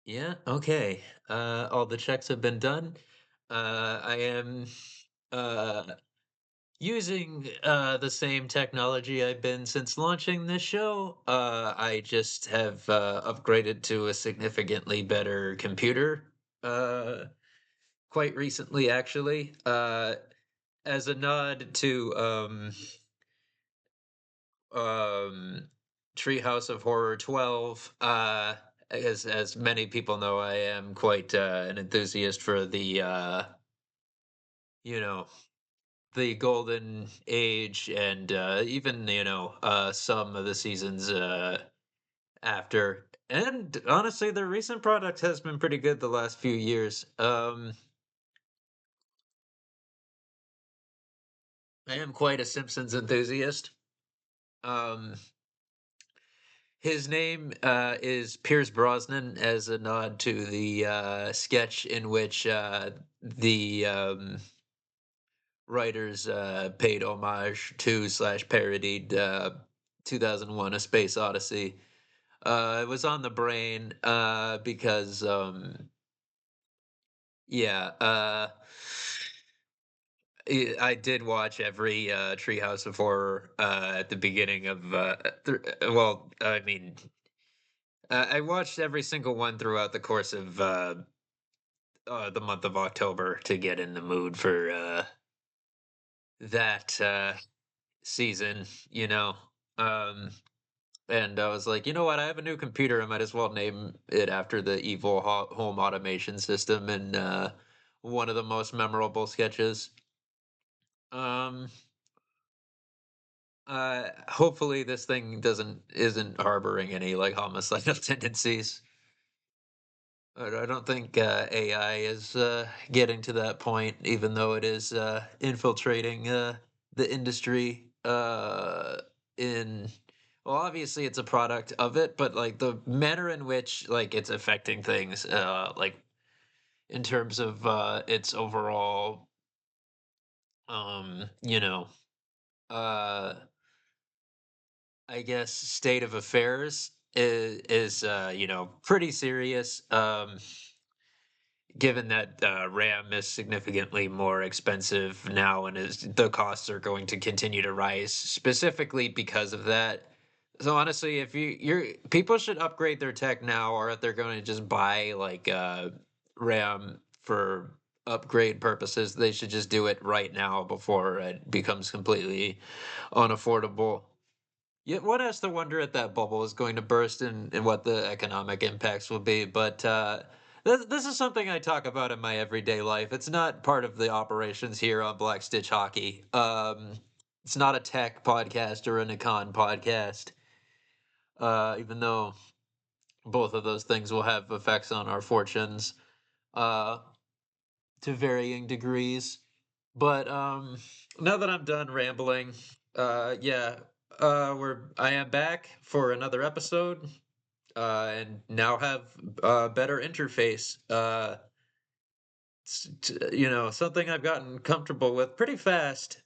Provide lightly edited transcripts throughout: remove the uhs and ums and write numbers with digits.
Yeah, okay. All the checks have been done. I am uh using the same technology I've been since launching this show. I just have upgraded to a significantly better computer quite recently actually. As a nod to um Treehouse of Horror 12. As many people know, I am quite an enthusiast for the you know the golden age and even some of the seasons after. And honestly, their recent product has been pretty good the last few years. I am quite a Simpsons enthusiast. Um, His name is Pierce Brosnan, as a nod to the sketch in which the writers paid homage to slash parodied 2001: A Space Odyssey. It was on the brain because, yeah, I did watch every Treehouse of Horror at the beginning of. Well, I mean, I watched every single one throughout the course of the month of October to get in the mood for that season, you know. Um, and I was like, you know what? I have a new computer. I might as well name it after the evil home automation system and one of the most memorable sketches. Um, Hopefully this thing isn't harboring any like homicidal tendencies. I don't think AI is getting to that point, even though it is infiltrating the industry. In Well, obviously it's a product of it, but like the manner in which like it's affecting things, like in terms of its overall, um, you know, uh, I guess state of affairs is pretty serious. Given that RAM is significantly more expensive now, and the costs are going to continue to rise specifically because of that. So honestly, if you're people should upgrade their tech now, or if they're going to just buy like RAM for upgrade purposes, they should just do it right now before it becomes completely unaffordable. Yeah, one has to wonder if that bubble is going to burst and what the economic impacts will be. But this is something I talk about in my everyday life. It's not part of the operations here on Black Stitch Hockey. It's not a tech podcast or an econ podcast, even though both of those things will have effects on our fortunes uh, to varying degrees. But now that I'm done rambling, yeah, I am back for another episode, and now have a better interface. Something I've gotten comfortable with pretty fast.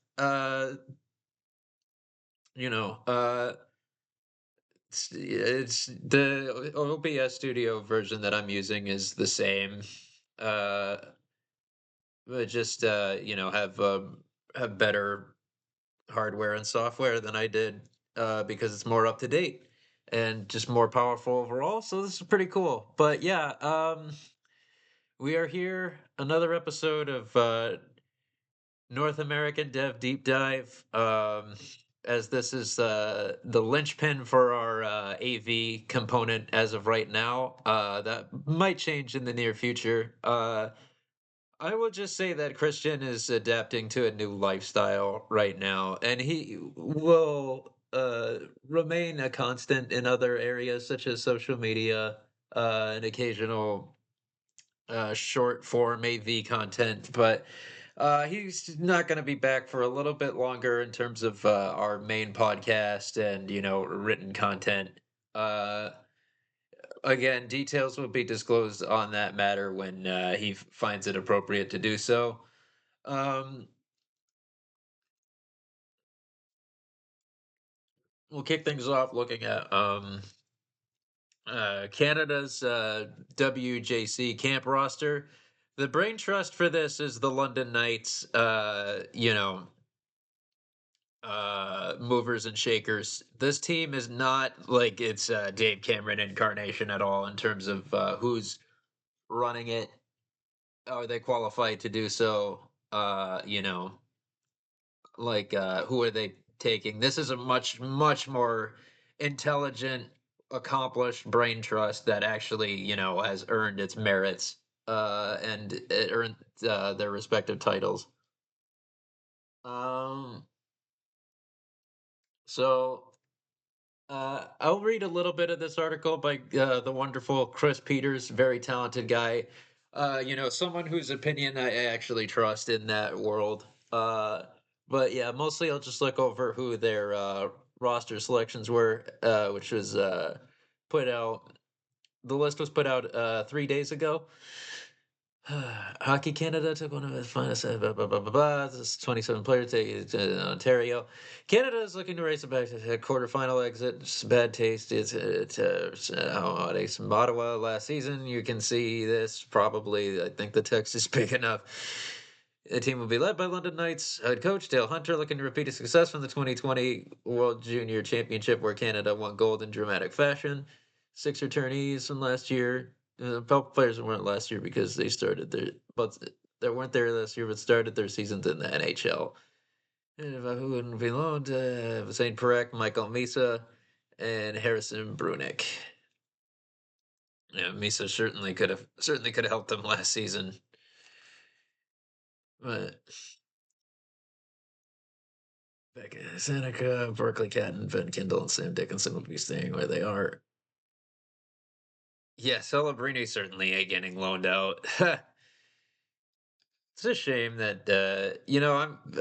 You know, it's the OBS Studio version that I'm using is the same. Uh, but just have better hardware and software than I did, because it's more up to date and just more powerful overall. So this is pretty cool. But yeah, we are here another episode of North American Dev Deep Dive. As this is the linchpin for our AV component as of right now. That might change in the near future. I will just say that Christian is adapting to a new lifestyle right now, and he will remain a constant in other areas such as social media and occasional short form AV content. But he's not going to be back for a little bit longer in terms of our main podcast and written content. Uh, Again, details will be disclosed on that matter when he finds it appropriate to do so. Um, we'll kick things off looking at Canada's WJC camp roster. The brain trust for this is the London Knights. Movers and shakers. This team is not like it's Dave Cameron incarnation at all in terms of who's running it. Are they qualified to do so? Who are they taking? This is a much more intelligent, accomplished brain trust that actually has earned its merits and it earned their respective titles. Um, so I'll read a little bit of this article by the wonderful Chris Peters, very talented guy. Someone whose opinion I actually trust in that world. But yeah, mostly I'll just look over who their roster selections were, which was put out. The list was put out 3 days ago. Hockey Canada took one of its finest. Blah, blah, blah, blah, blah. This is 27 players take to Ontario. Canada is looking to race it back to a quarterfinal exit. It's bad taste. How they from Ottawa last season. You can see this probably. I think the text is big enough. The team will be led by London Knights head coach Dale Hunter, looking to repeat a success from the 2020 World Junior Championship, where Canada won gold in dramatic fashion. 6 returnees from last year. A couple players weren't last year because they started but they weren't there last year, but started their seasons in the NHL. And who wouldn't be loaned? St. Perek, Michael Misa, and Harrison Brunick. Yeah, Misa certainly could have helped them last season. But back in Seneca, Berkeley Catton, Ben Kindle, and Sam Dickinson will be staying where they are. Yeah, Celebrini certainly getting loaned out. It's a shame that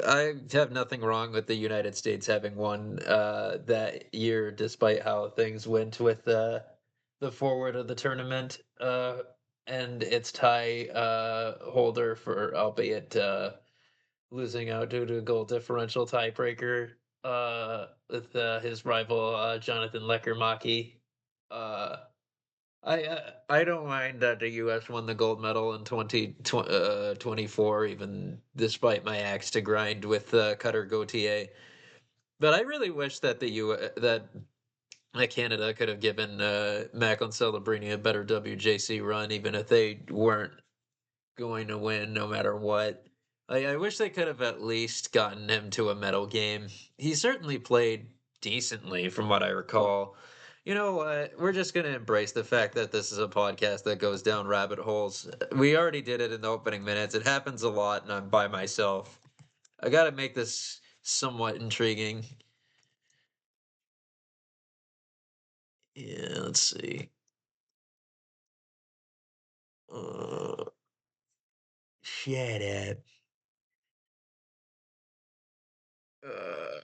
I have nothing wrong with the United States having won that year, despite how things went with the forward of the tournament and its tie holder for, albeit losing out due to a goal differential tiebreaker with his rival Jonathan Lecker. Uh, I don't mind that the U.S. won the gold medal in 2024, even despite my axe to grind with Cutter Gauthier. But I really wish that Canada could have given Macklin Celebrini a better WJC run, even if they weren't going to win no matter what. I wish they could have at least gotten him to a medal game. He certainly played decently, from what I recall. You know what? We're just going to embrace the fact that this is a podcast that goes down rabbit holes. We already did it in the opening minutes. It happens a lot, and I'm by myself. I got to make this somewhat intriguing. Yeah, let's see. Uh, Shut up. Uh,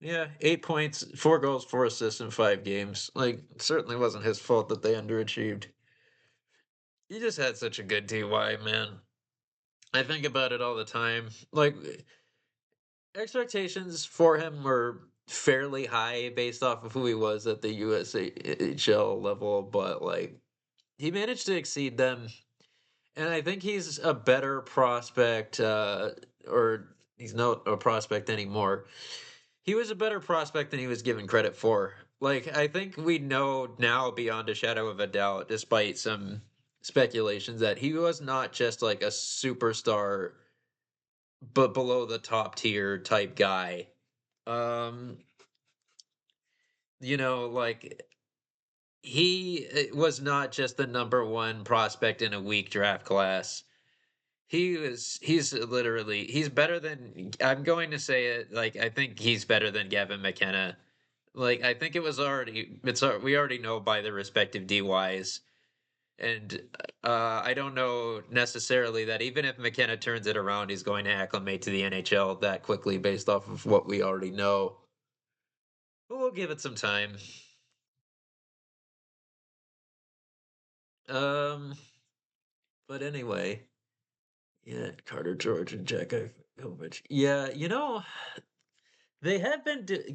Yeah, 8 points, 4 goals, 4 assists in 5 games. Like, certainly wasn't his fault that they underachieved. He just had such a good DY, man. I think about it all the time. Like, expectations for him were fairly high based off of who he was at the USHL level, but like, he managed to exceed them. And I think he's a better prospect, or he's not a prospect anymore. He was a better prospect than he was given credit for. Like, I think we know now beyond a shadow of a doubt, despite some speculations, that he was not just like a superstar, but below the top tier type guy. Um, like he was not just the number one prospect in a weak draft class. He's better than, I'm going to say it, like, I think he's better than Gavin McKenna. Like, I think we already know by the respective DYs, and I don't know necessarily that even if McKenna turns it around, he's going to acclimate to the NHL that quickly based off of what we already know. But we'll give it some time. Um, but anyway, yeah, Carter George and Jack Ivkovic. Yeah,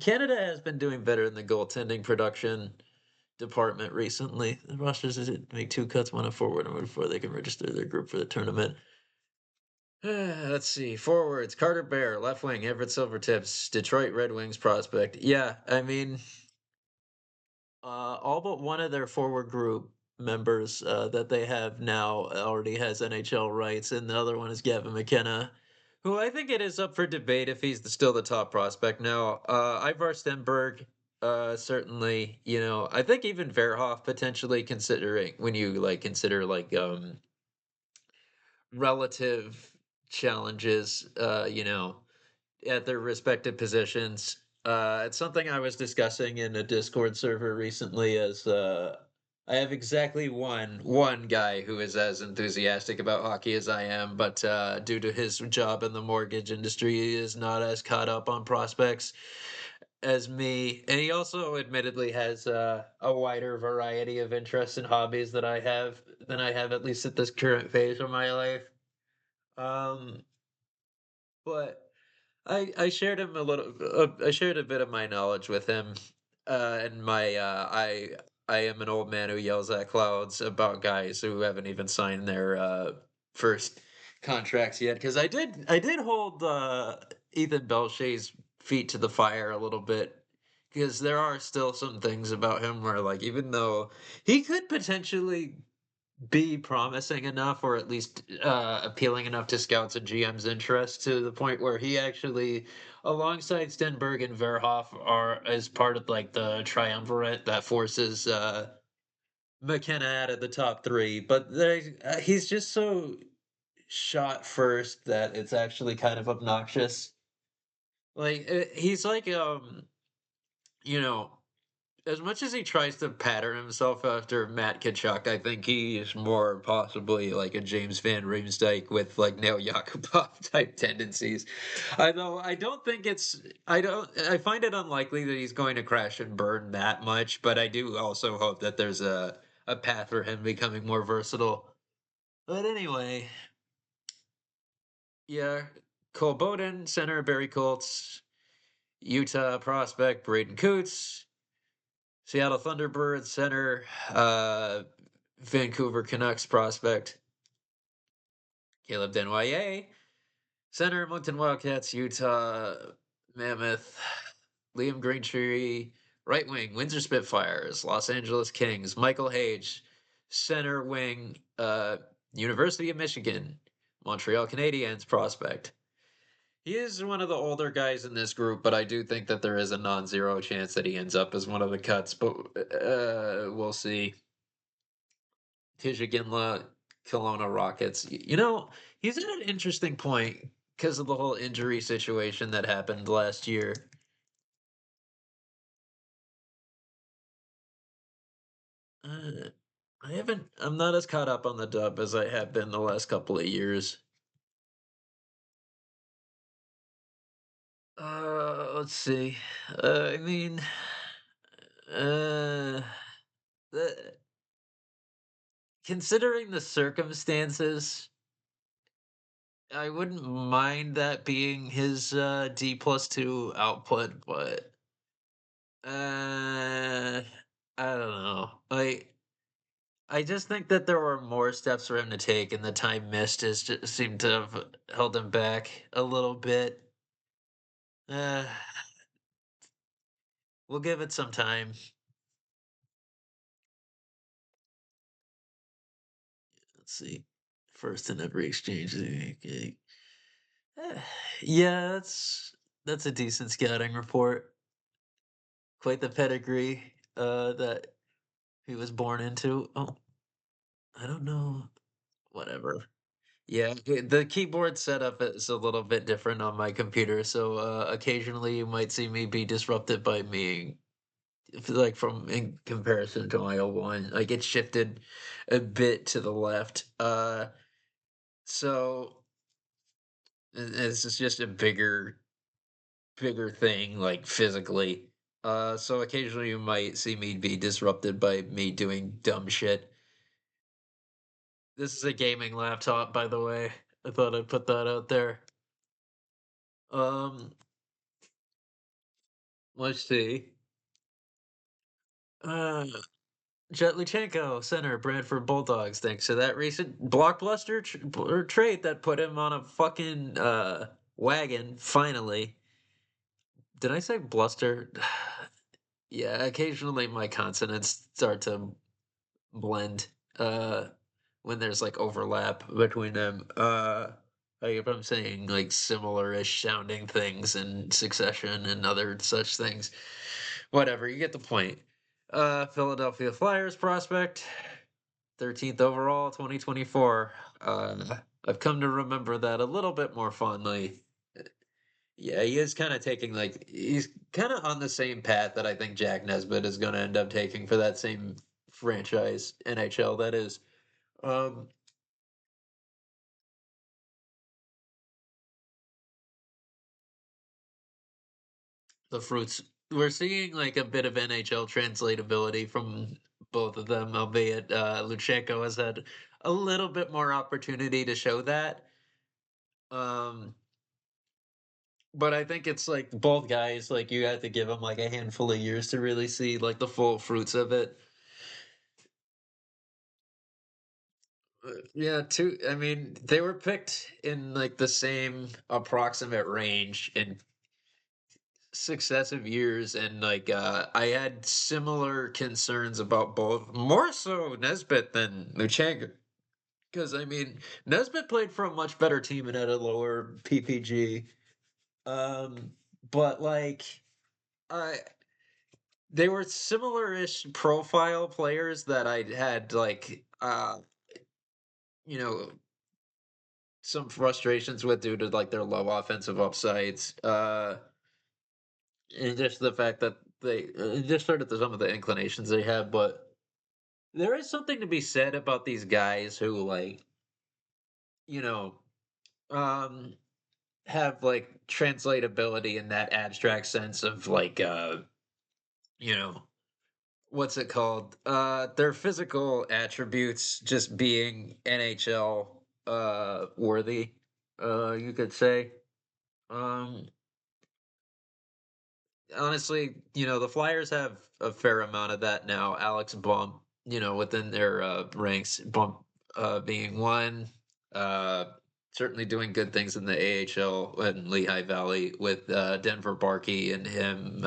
Canada has been doing better in the goaltending production. department recently. The rosters did make 2 cuts, 1 a forward, and before they can register their group for the tournament. Let's see. Forwards, Carter Bear, left wing, Everett Silvertips, Detroit Red Wings prospect. Yeah, I mean, all but one of their forward group members that they have now already has NHL rights, and the other one is Gavin McKenna, who I think it is up for debate if he's still the top prospect now. Ivar Stenberg, certainly, I think even Verhoff potentially considering when you like consider relative challenges, at their respective positions. It's something I was discussing in a Discord server recently as I have exactly one guy who is as enthusiastic about hockey as I am, but due to his job in the mortgage industry, he is not as caught up on prospects as me. And he also admittedly has a wider variety of interests and hobbies that I have than I have at least at this current phase of my life. Um, but I shared him a little. I shared a bit of my knowledge with him, and I am an old man who yells at clouds about guys who haven't even signed their first contracts yet. Because I did hold Ethan Belche's feet to the fire a little bit. Because there are still some things about him where, like, even though he could potentially be promising enough or at least appealing enough to scouts and GM's interest to the point where he actually, alongside Stenberg and Verhoff, are as part of like the triumvirate that forces McKenna out of the top three. But he's just so shot first that it's actually kind of obnoxious. Like he's like you know as much as he tries to pattern himself after Matt Kachuk, I think he's more possibly like a James Van Riemsdyk with like Nail Yakupov type tendencies. Although I don't think I find it unlikely that he's going to crash and burn that much, but I do also hope that there's a path for him becoming more versatile. But anyway, yeah, Cole Bowden, center, Barry Colts, Utah prospect, Braden Coots, Seattle Thunderbirds center, Vancouver Canucks prospect Caleb Denoyer, center Moncton Wildcats, Utah Mammoth, Liam Greentree, right wing Windsor Spitfires, Los Angeles Kings, Michael Hage, center wing University of Michigan, Montreal Canadiens prospect. He is one of the older guys in this group, but I do think that there is a non-zero chance that he ends up as one of the cuts. But we'll see. Kijiginla, Kelowna Rockets. He's at an interesting point because of the whole injury situation that happened last year. Uh, I'm not as caught up on the dub as I have been the last couple of years. Let's see. I mean, uh, the, considering the circumstances, I wouldn't mind that being his D+2 output, but I don't know. I just think that there were more steps for him to take, and the time missed has just seemed to have held him back a little bit. Uh, we'll give it some time. Let's see. First in every exchange. Okay. Yeah, that's a decent scouting report. Quite the pedigree that he was born into. Oh, I don't know. Whatever. Yeah, the keyboard setup is a little bit different on my computer, so occasionally you might see me be disrupted by me, like from in comparison to my old one. Like it shifted a bit to the left. So this is just a bigger thing, like physically. So occasionally you might see me be disrupted by me doing dumb shit. This is a gaming laptop, by the way. I thought I'd put that out there. Um, let's see. Jetlichenko, center, Brantford Bulldogs, thanks to that recent blockbuster trade that put him on a fucking wagon. Finally, did I say bluster? Yeah, occasionally my consonants start to blend when there's like overlap between them. Like if I'm saying like similar-ish sounding things in succession and other such things. Whatever, you get the point. Philadelphia Flyers prospect, 13th overall, 2024. I've come to remember that a little bit more fondly. Yeah, he is kind of taking like he's kind of on the same path that I think Jack Nesbitt is going to end up taking for that same franchise NHL. That is, um, the fruits. We're seeing like a bit of NHL translatability from both of them, albeit Luchenko has had a little bit more opportunity to show that. Um, but I think it's like both guys, like you have to give them like a handful of years to really see like the full fruits of it. Yeah, two. I mean, they were picked in like the same approximate range in successive years, and like I had similar concerns about both, more so Nesbitt than Luchenko. Because I mean, Nesbitt played for a much better team and had a lower PPG. Um, but like, I they were similar-ish profile players that I had like you know some frustrations with due to like their low offensive upsides. And just the fact that they just started to some of the inclinations they had, but there is something to be said about these guys who like, you know, um have like translatability in that abstract sense of like you know, what's it called? Their physical attributes just being NHL worthy, you could say. Um Honestly, the Flyers have a fair amount of that now. Alex Bump, within their ranks, Bump being one, uh, certainly doing good things in the AHL and Lehigh Valley with Denver Barkey and him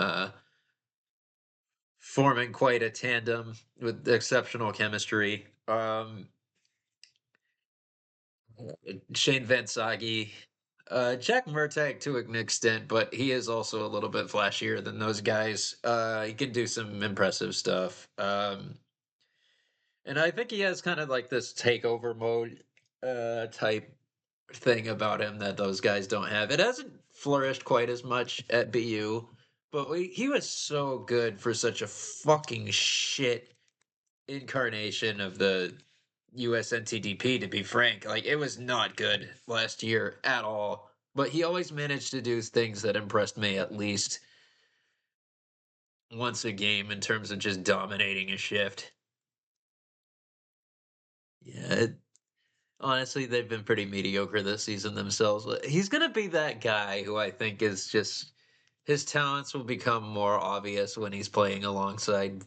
forming quite a tandem with exceptional chemistry. Shane Van Sage, Jack Murtagh to an extent, but he is also a little bit flashier than those guys. He can do some impressive stuff. And I think he has kind of like this takeover mode type thing about him that those guys don't have. It hasn't flourished quite as much at BU, but he was so good for such a fucking shit incarnation of the USNTDP, to be frank. Like, it was not good last year at all. But he always managed to do things that impressed me at least once a game in terms of just dominating a shift. Yeah, honestly, they've been pretty mediocre this season themselves. But he's going to be that guy who I think is just his talents will become more obvious when he's playing alongside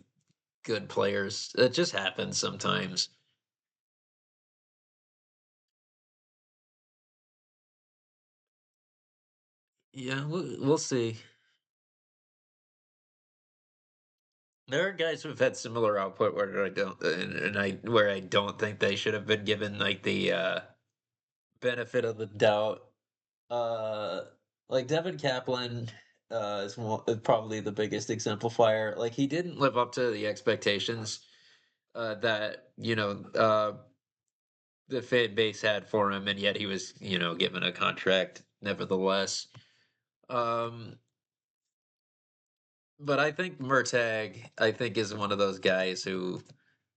good players. It just happens sometimes. Yeah, we'll see. There are guys who've had similar output where I don't, and I where I don't think they should have been given like the benefit of the doubt. Uh, like Devin Kaplan, is probably the biggest exemplifier. Like he didn't live up to the expectations that the fan base had for him, and yet he was given a contract nevertheless. Um, But I think Murtagh, I think, is one of those guys who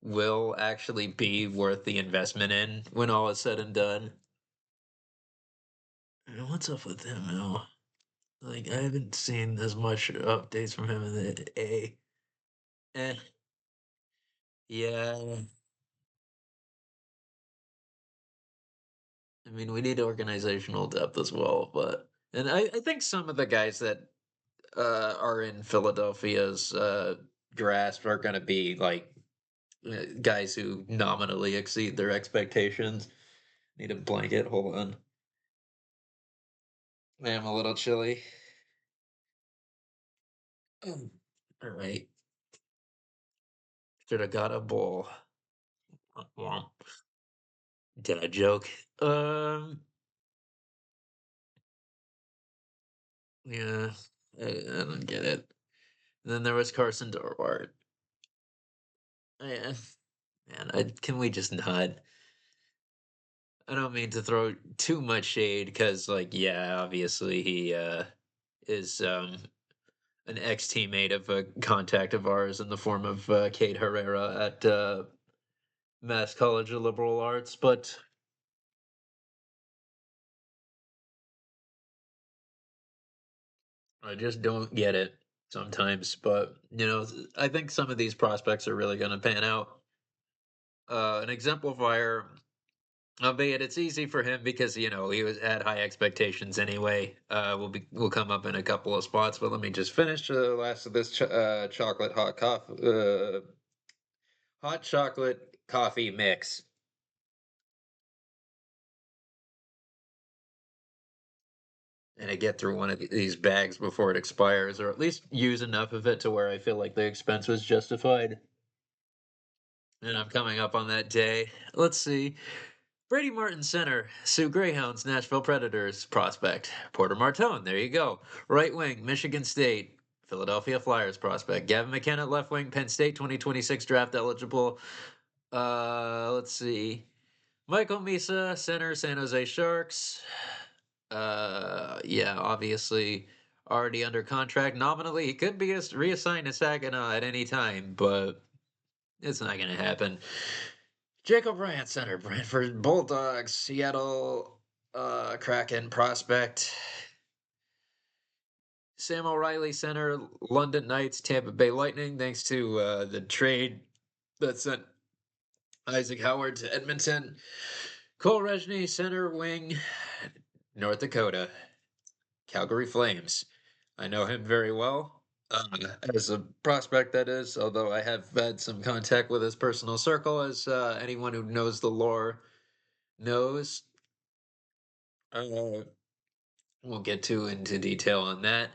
will actually be worth the investment in when all is said and done. What's up with him now? Like, I haven't seen as much updates from him in the A. Eh, yeah. I mean, we need organizational depth as well, but and I think some of the guys that are in Philadelphia's grasp are going to be like guys who nominally exceed their expectations. Need a blanket. Hold on. I am a little chilly. All right. Should have got a bowl. Womp womp. Dad joke. Um, yeah, I don't get it. And then there was Carson Dorwart. Yeah, man, can we just not? I don't mean to throw too much shade because, like, yeah, obviously he is an ex-teammate of a contact of ours in the form of Kate Herrera at Mass College of Liberal Arts, but I just don't get it sometimes. But I think some of these prospects are really going to pan out. An exemplifier, albeit it's easy for him because he was had high expectations anyway. Will come up in a couple of spots, but let me just finish the last of this chocolate hot chocolate coffee mix, and I get through one of these bags before it expires, or at least use enough of it to where I feel like the expense was justified. And I'm coming up on that day. Let's see. Brady Martin center, Sioux Greyhounds, Nashville Predators prospect. Porter Martone, there you go. Right wing, Michigan State, Philadelphia Flyers prospect. Gavin McKenna, left wing, Penn State, 2026 draft eligible. Let's see. Michael Misa, center, San Jose Sharks. Yeah, obviously already under contract. Nominally, he could be reassigned to Saginaw at any time, but it's not going to happen. Jacob Bryant, center, Brantford Bulldogs, Seattle Kraken prospect. Sam O'Reilly, center, London Knights, Tampa Bay Lightning, thanks to the trade that sent Isaac Howard to Edmonton. Cole Rejny, center, wing, North Dakota, Calgary Flames. I know him very well. As a prospect, that is, although I have had some contact with his personal circle, as anyone who knows the lore knows. Uh, we'll get too into detail on that.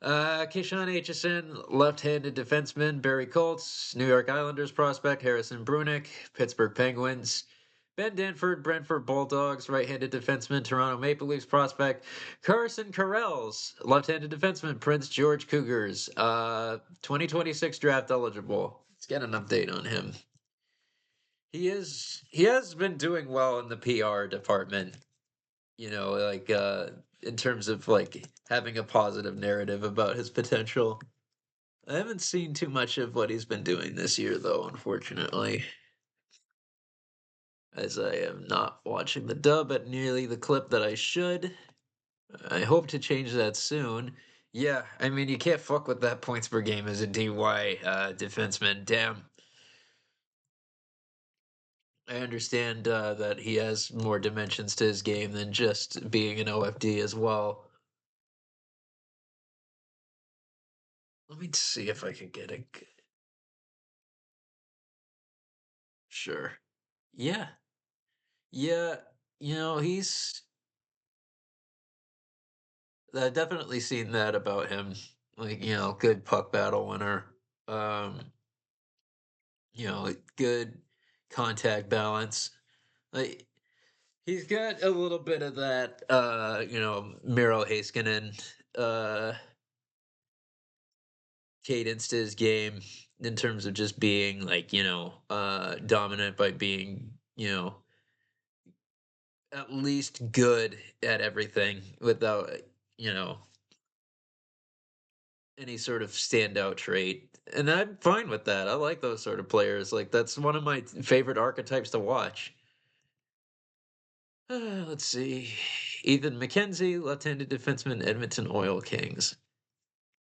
Keyshawn Aitchison, left-handed defenseman, Barry Colts, New York Islanders prospect, Harrison Brunick, Pittsburgh Penguins, Ben Danford, Brentford Bulldogs, right-handed defenseman, Toronto Maple Leafs prospect, Carson Carells, left-handed defenseman, Prince George Cougars, 2026 draft eligible. Let's get an update on him. He has been doing well in the PR department, like in terms of like having a positive narrative about his potential. I haven't seen too much of what he's been doing this year though, unfortunately, as I am not watching the dub at nearly the clip that I should. I hope to change that soon. Yeah, I mean you can't fuck with that points per game as a DY defenseman. Damn. I understand that he has more dimensions to his game than just being an OFD as well. Let me see if I can get a sure. Yeah. Yeah. He's I've definitely seen that about him. Like, good puck battle winner. Um, good contact balance. Like he's got a little bit of that Miro Heiskanen uh cadence to his game in terms of just being like, dominant by being, at least good at everything without, you know, any sort of standout trait. And I'm fine with that. I like those sort of players. Like that's one of my favorite archetypes to watch. Let's see. Ethan McKenzie, left-handed defenseman, Edmonton Oil Kings.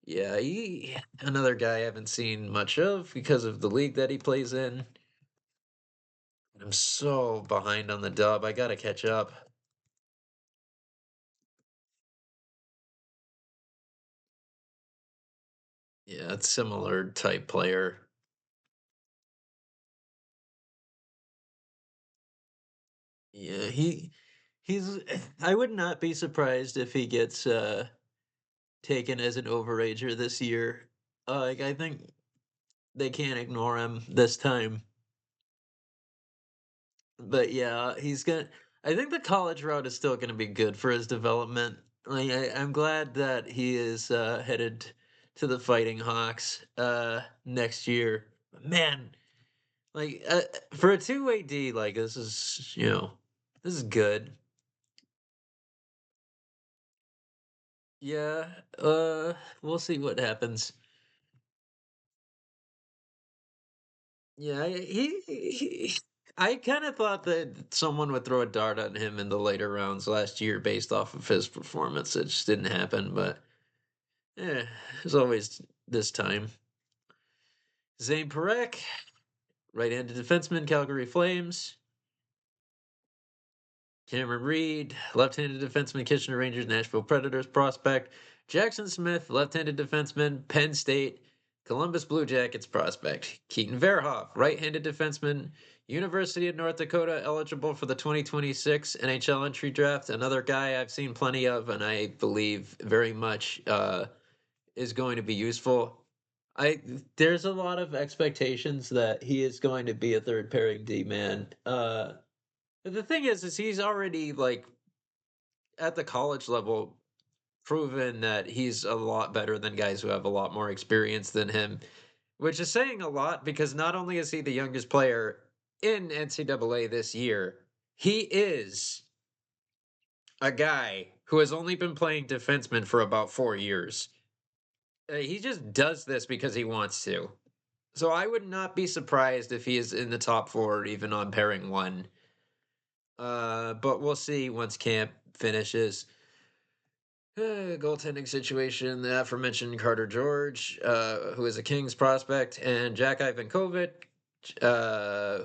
Yeah, he another guy I haven't seen much of because of the league that he plays in. I'm so behind on the dub. I gotta catch up. Yeah, it's similar type player. Yeah, he's I would not be surprised if he gets taken as an overager this year. Like I think they can't ignore him this time. But yeah, he's gonna. I think the college route is still gonna be good for his development. Like I'm glad that he is headed to the Fighting Hawks next year. Man, like for a two-way D, like this is this is good. Yeah, we'll see what happens. Yeah, I kind of thought that someone would throw a dart at him in the later rounds last year based off of his performance. It just didn't happen, but there's always this time. Zane Perek, right-handed defenseman, Calgary Flames. Cameron Reed, left-handed defenseman, Kitchener Rangers, Nashville Predators prospect. Jackson Smith, left-handed defenseman, Penn State, Columbus Blue Jackets prospect. Keaton Verhoff, right-handed defenseman, University of North Dakota, eligible for the 2026 NHL entry draft. Another guy I've seen plenty of, and I believe very much is going to be useful. I There's a lot of expectations that he is going to be a third pairing D man. The thing is he's already like at the college level proven that he's a lot better than guys who have a lot more experience than him, which is saying a lot because not only is he the youngest player in NCAA this year, he is a guy who has only been playing defenseman for about 4 years. He just does this because he wants to. So I would not be surprised if he is in the top four, even on pairing one. But we'll see once camp finishes. Goaltending situation, the aforementioned Carter George, who is a Kings prospect, and Jack Ivankovic,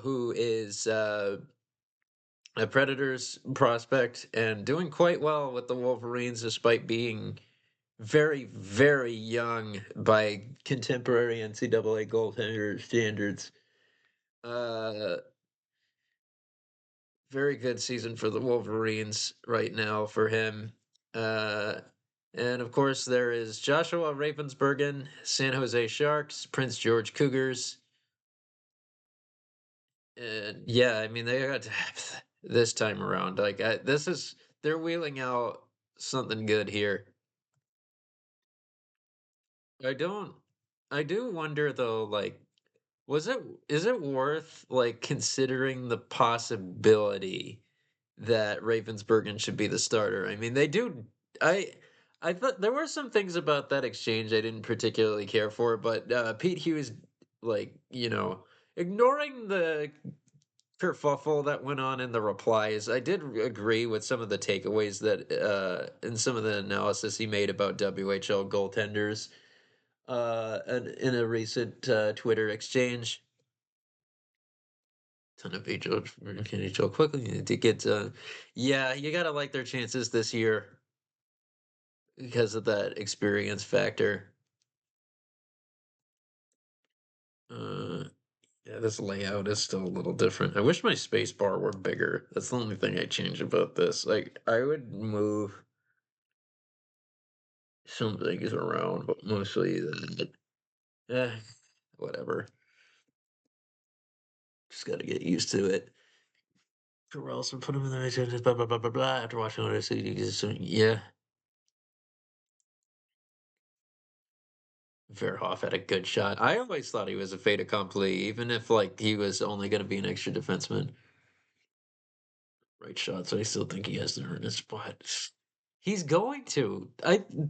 who is a Predators prospect and doing quite well with the Wolverines despite being very, very young by contemporary NCAA goaltender standards. Uh, Very good season for the Wolverines right now for him. Uh, and of course, there is Joshua Ravensbergen, San Jose Sharks, Prince George Cougars. And yeah, I mean, they got depth this time around. Like, they're wheeling out something good here. I don't, I do wonder though, like, is it worth like considering the possibility that Ravensburgen should be the starter? I mean, they do. I I thought there were some things about that exchange I didn't particularly care for, but Pete Hughes, like ignoring the kerfuffle that went on in the replies, I did agree with some of the takeaways that and some of the analysis he made about WHL goaltenders in a recent Twitter exchange. Ton of NHL quickly to get. Yeah, you gotta like their chances this year because of that experience factor. Uh, yeah, this layout is still a little different. I wish my space bar were bigger. That's the only thing I change about this. Like, I would move some things around, but mostly that. Eh, whatever. Just gotta get used to it. Or else and put them in the right blah blah blah blah blah. After watching all this, yeah, Verhoff had a good shot. I always thought he was a fait accompli, even if like he was only going to be an extra defenseman. Right shot, so I still think he has to earn his spot. He's going to.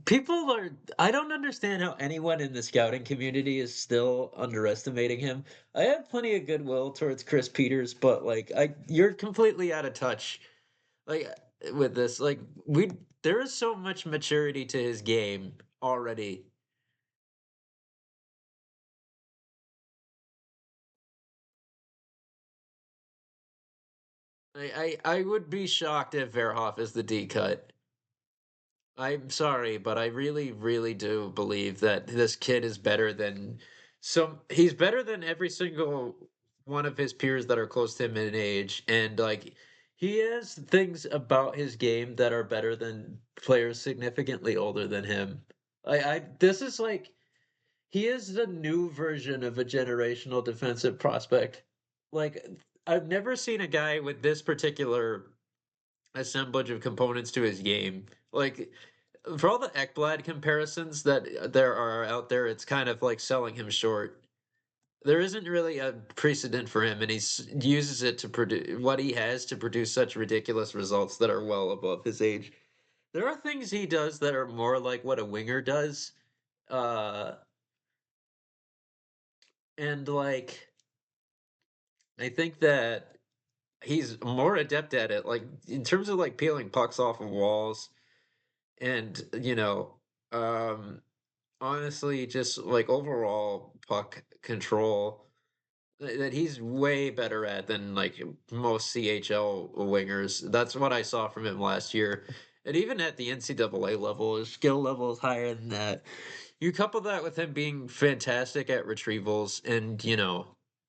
People are. I don't understand how anyone in the scouting community is still underestimating him. I have plenty of goodwill towards Chris Peters, but like, you're completely out of touch. Like with this, like there is so much maturity to his game already. I would be shocked if Verhoff is the D cut. I'm sorry, but I really, really do believe that this kid is better than he's better than every single one of his peers that are close to him in age. And like He has things about his game that are better than players significantly older than him. I this is like he is the new version of a generational defensive prospect. Like I've never seen a guy with this particular assemblage of components to his game. Like for all the Ekblad comparisons that there are out there, it's kind of like selling him short. There isn't really a precedent for him, and uses it to produce what he has to produce such ridiculous results that are well above his age. There are things he does that are more like what a winger does, uh, and like I think that he's more adept at it. Like in terms of like peeling pucks off of walls, and honestly, just like overall puck control that he's way better at than like most CHL wingers. That's what I saw from him last year. And even at the NCAA level, his skill level is higher than that. You couple that with him being fantastic at retrievals and,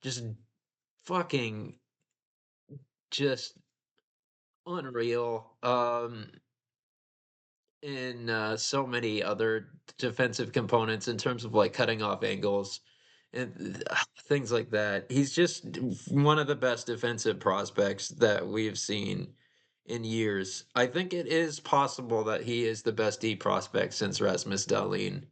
just fucking just unreal. In so many other defensive components in terms of like cutting off angles and things like that. He's just one of the best defensive prospects that we've seen in years. I think it is possible that he is the best D prospect since Rasmus Dahlin.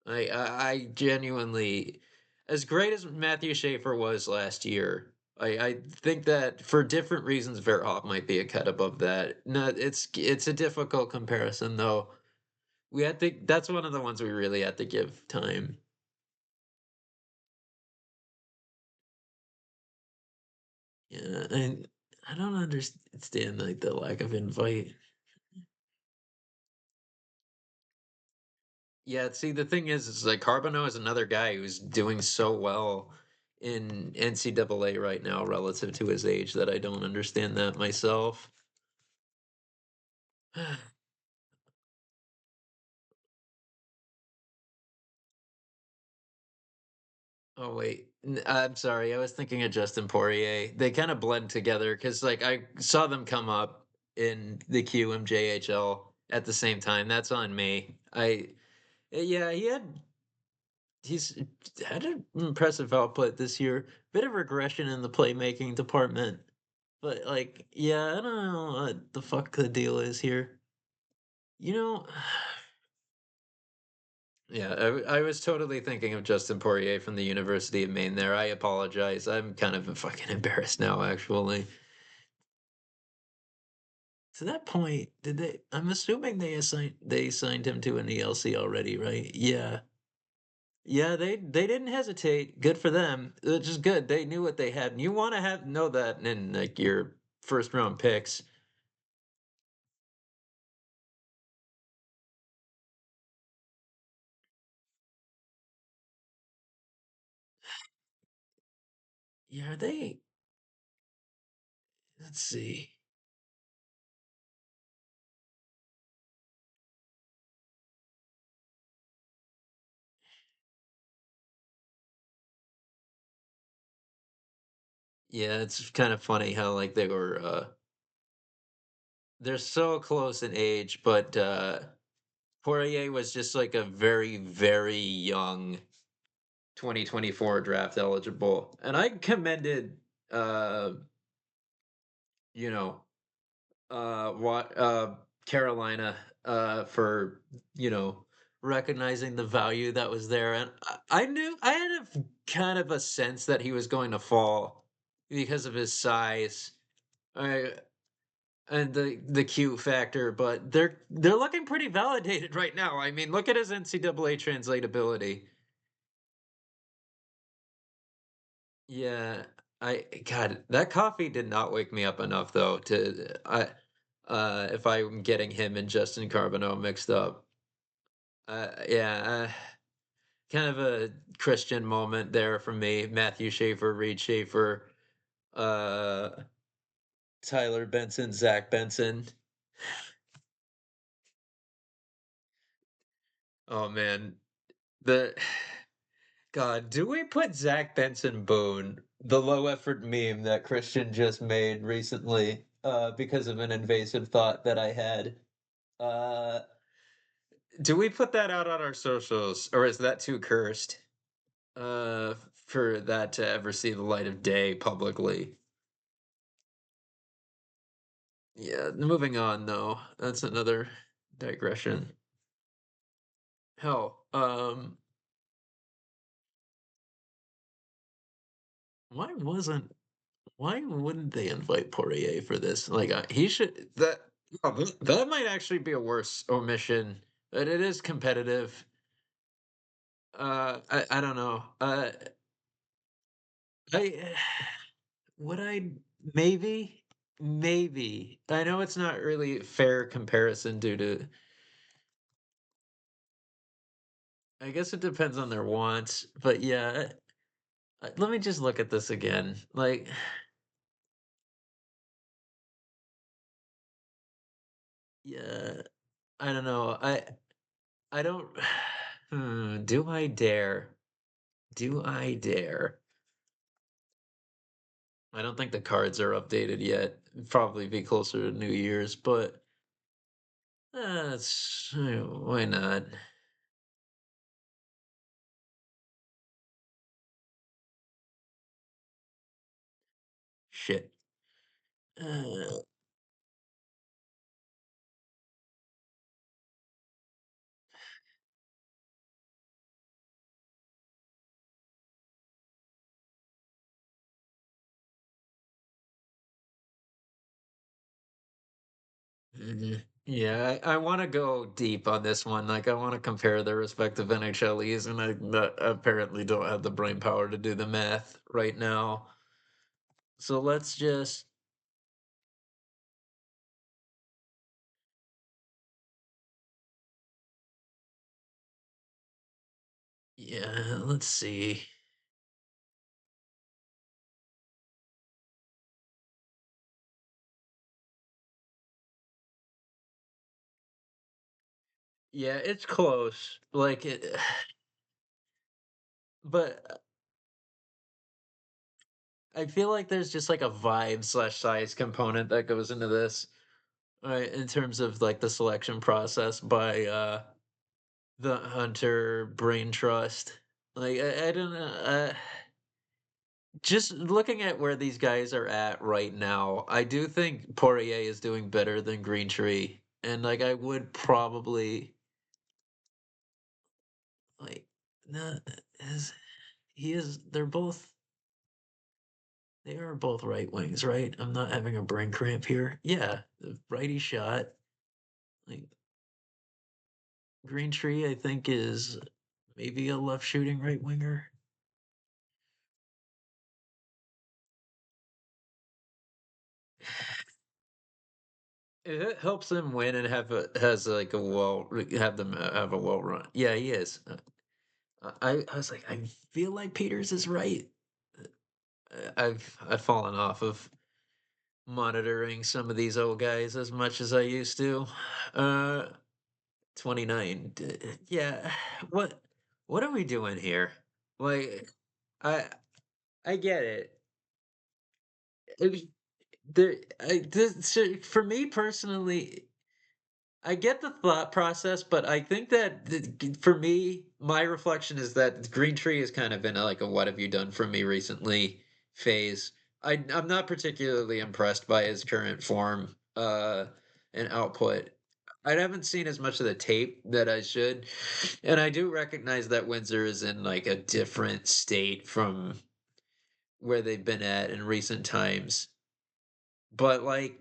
I genuinely, as great as Matthew Schaefer was last year, I think that for different reasons, Verhoff might be a cut above that. No, it's a difficult comparison though. We had to. That's one of the ones we really had to give time. Yeah, and I don't understand like the lack of invite. Yeah, see, the thing is like Carbonneau is another guy who's doing so well in NCAA right now relative to his age that I don't understand that myself. Oh wait, I'm sorry. I was thinking of Justin Poirier. They kind of blend together because like I saw them come up in the QMJHL at the same time. That's on me. Yeah, he's had an impressive output this year. Bit of regression in the playmaking department, but like, yeah, I don't know what the fuck the deal is here. You know, yeah, I was totally thinking of Justin Poirier from the University of Maine there. I apologize. I'm kind of fucking embarrassed now, actually. To that point, did they? I'm assuming they signed him to an ELC already, right? Yeah. Yeah, they didn't hesitate. Good for them. Which is good. They knew what they had. And you want to have know that in like your first round picks. Yeah, are they let's see. Yeah, it's kind of funny how like they're so close in age, but Poirier was just like a very, very young 2024 draft eligible. And I commended you know, what Carolina for, you know, recognizing the value that was there. And I knew I had kind of a sense that he was going to fall because of his size. I and the Q factor, but they're looking pretty validated right now. I mean, look at his NCAA translatability. Yeah, I God, that coffee did not wake me up enough though to I if I'm getting him and Justin Carbonneau mixed up. Yeah, kind of a Christian moment there for me. Matthew Schaefer, Reed Schaefer, uh Tyler Benson, Zach Benson. Oh man, the God, do we put Zach Benson Boone, the low effort meme that Christian just made recently? because of an invasive thought that I had. Uh, do we put that out on our socials, or is that too cursed? For that to ever see the light of day publicly. Yeah, moving on though. That's another digression. Hell, why wasn't why wouldn't they invite Poirier for this? Like, he should that that might actually be a worse omission, but it is competitive. I don't know. I would I maybe maybe I know it's not really fair comparison due to I guess it depends on their wants, but yeah, let me just look at this again. Like, yeah, I don't know. I don't. Do I dare? Do I dare? I don't think the cards are updated yet. Probably be closer to New Year's, but why not? Shit. Uh, yeah, I want to go deep on this one. Like, I want to compare their respective NHLEs, and apparently don't have the brain power to do the math right now. So let's just, yeah, let's see. Yeah, it's close. Like it, but I feel like there's just like a vibe slash size component that goes into this, right? In terms of like the selection process by the Hunter Brain Trust. Like I don't know. Just looking at where these guys are at right now, I do think Poirier is doing better than Green Tree, and like I would probably like no, is he is they're both they are both right wings, right? I'm not having a brain cramp here. Yeah, the righty shot. Like Green Tree, I think is maybe a left shooting right winger. It helps them win and have a has like a well have them have a well run. Yeah, he is. I was like, I feel like Peters is right. I've fallen off of monitoring some of these old guys as much as I used to. Uh, 29. Yeah, what what are we doing here? Like, I I get it. It- so for me personally, I get the thought process, but I think that for me, my reflection is that Green Tree is kind of in a, like a "What have you done for me recently?" phase. I'm not particularly impressed by his current form and output. I haven't seen as much of the tape that I should, and I do recognize that Windsor is in like a different state from where they've been at in recent times. But like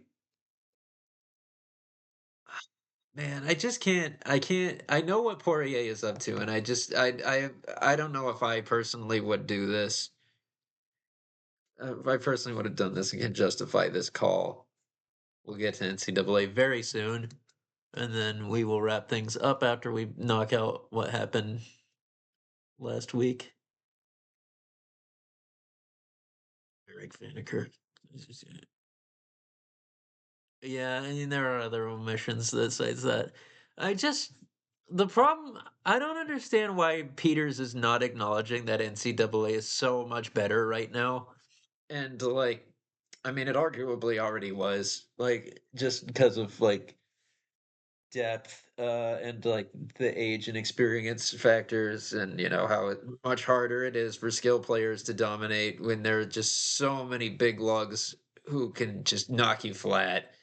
man, I just can't I know what Poirier is up to, and I don't know if I personally would do this. If I personally would have done this and can justify this call. We'll get to NCAA very soon, and then we will wrap things up after we knock out what happened last week. Eric Vaneker. Yeah, I mean there are other omissions that says that. I just the problem I don't understand why Peters is not acknowledging that NCAA is so much better right now. And like I mean, it arguably already was, like, just because of, like, depth, and, like, the age and experience factors and, how much harder it is for skill players to dominate when there are just so many big lugs who can just knock you flat,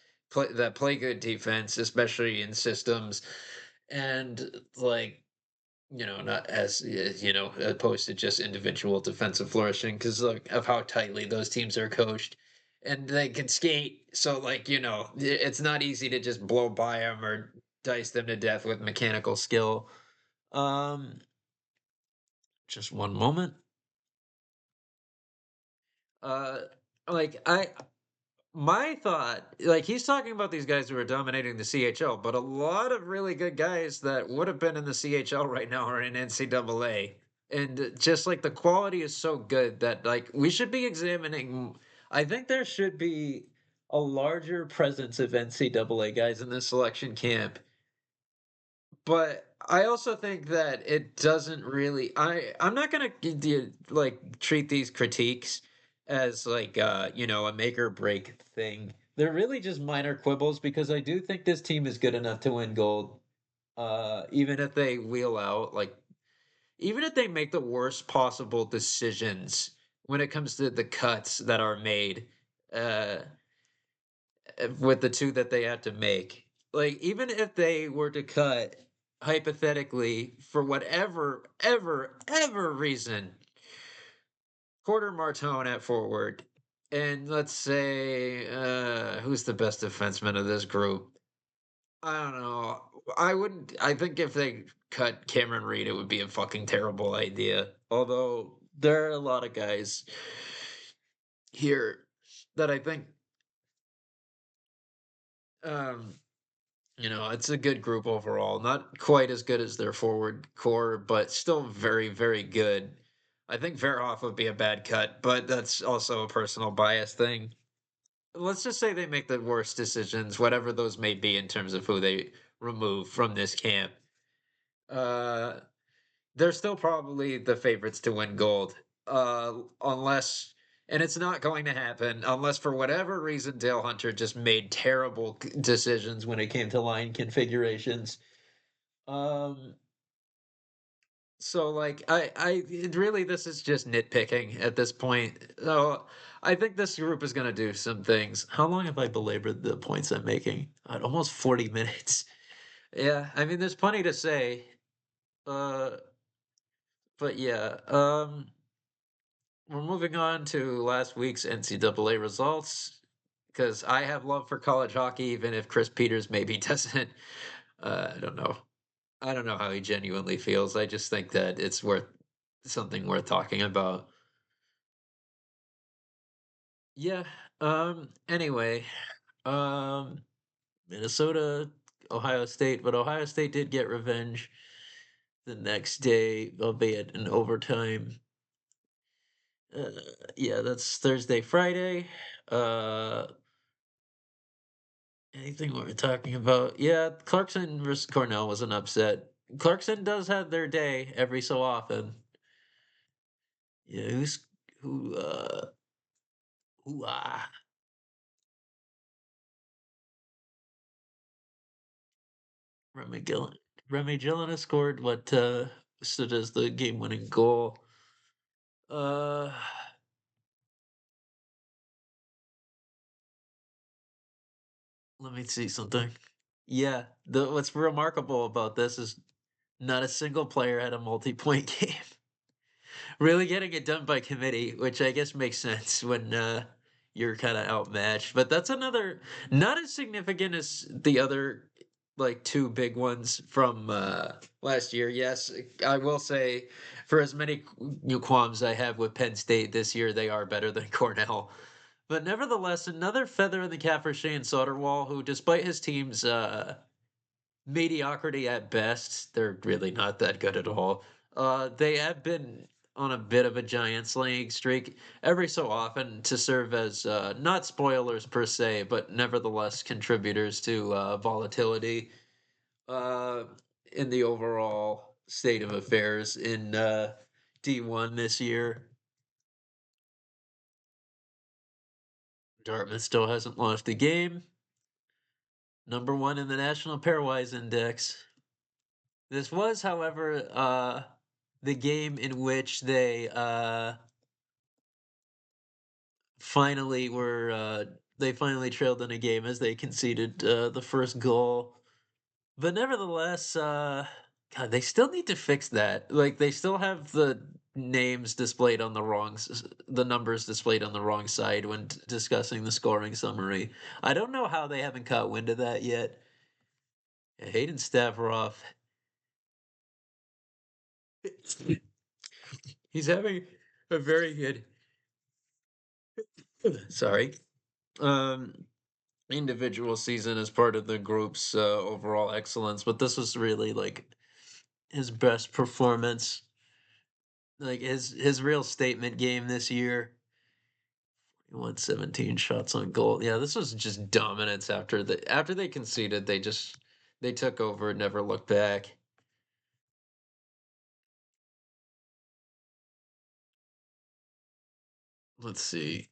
play good defense, especially in systems, and, like, not as opposed to just individual defensive flourishing because like of how tightly those teams are coached, and they can skate. So like it's not easy to just blow by them or dice them to death with mechanical skill. Um, just one moment. Uh, like my thought, like he's talking about these guys who are dominating the CHL, but a lot of really good guys that would have been in the CHL right now are in NCAA. And just like the quality is so good that like we should be examining. I think there should be a larger presence of NCAA guys in this selection camp, but I also think that it doesn't really I'm not gonna like treat these critiques as like a make or break thing. They're really just minor quibbles because I do think this team is good enough to win gold. Even if they wheel out like even if they make the worst possible decisions when it comes to the cuts that are made. Uh with the 2 that they had to make. Like, even if they were to cut, hypothetically, for whatever, ever reason, Quarter Martone at forward, and let's say, who's the best defenseman of this group? I don't know. I think if they cut Cameron Reed, it would be a fucking terrible idea. Although, there are a lot of guys here that I think, um, it's a good group overall. Not quite as good as their forward core, but still very, very good. I think Verhoff would be a bad cut, but that's also a personal bias thing. Let's just say they make the worst decisions, whatever those may be, in terms of who they remove from this camp. Uh, they're still probably the favorites to win gold, unless, and it's not going to happen unless for whatever reason Dale Hunter just made terrible decisions when it came to line configurations. Um, so like really this is just nitpicking at this point. So I think this group is gonna do some things. How long have I belabored the points I'm making? Almost 40 minutes. Yeah, I mean there's plenty to say. Uh, but yeah, we're moving on to last week's NCAA results because I have love for college hockey, even if Chris Peters maybe doesn't. I don't know. I don't know how he genuinely feels. I just think that it's worth something worth talking about. Yeah. Anyway, um, Minnesota, Ohio State, but Ohio State did get revenge the next day, albeit in overtime. Uh, yeah, that's Thursday, Friday. Uh, Anything we're talking about? Yeah, Clarkson versus Cornell was an upset. Clarkson does have their day every so often. Yeah, who? Who? Remy Gillen. Remy Gillen has scored what stood as the game-winning goal. Uh, Let me see something. Yeah, the what's remarkable about this is not a single player had a multi-point game. Really getting it done by committee, which I guess makes sense when you're kind of outmatched. But that's another not as significant as the other like 2 big ones from last year. Yes, I will say for as many qualms I have with Penn State this year, they are better than Cornell. But nevertheless, another feather in the cap for Shane Soderwall, who, despite his team's mediocrity at best. They're really not that good at all. They have been on a bit of a Giants slaying streak every so often to serve as not spoilers per se, but nevertheless contributors to volatility uh, in the overall state of affairs in D1 this year. Dartmouth still hasn't lost a game. Number one in the National Pairwise Index. This was, however, the game in which they finally trailed in a game as they conceded the first goal. But nevertheless, God, they still need to fix that. Like they still have the names displayed on the the numbers displayed on the wrong side when discussing the scoring summary. I don't know how they haven't caught wind of that yet. Hayden Stavroff, he's having a very good, sorry, um, individual season as part of the group's overall excellence. But this was really like his best performance, like his real statement game this year. He won 17 shots on goal. Yeah, this was just dominance after they conceded, they took over and never looked back. Let's see.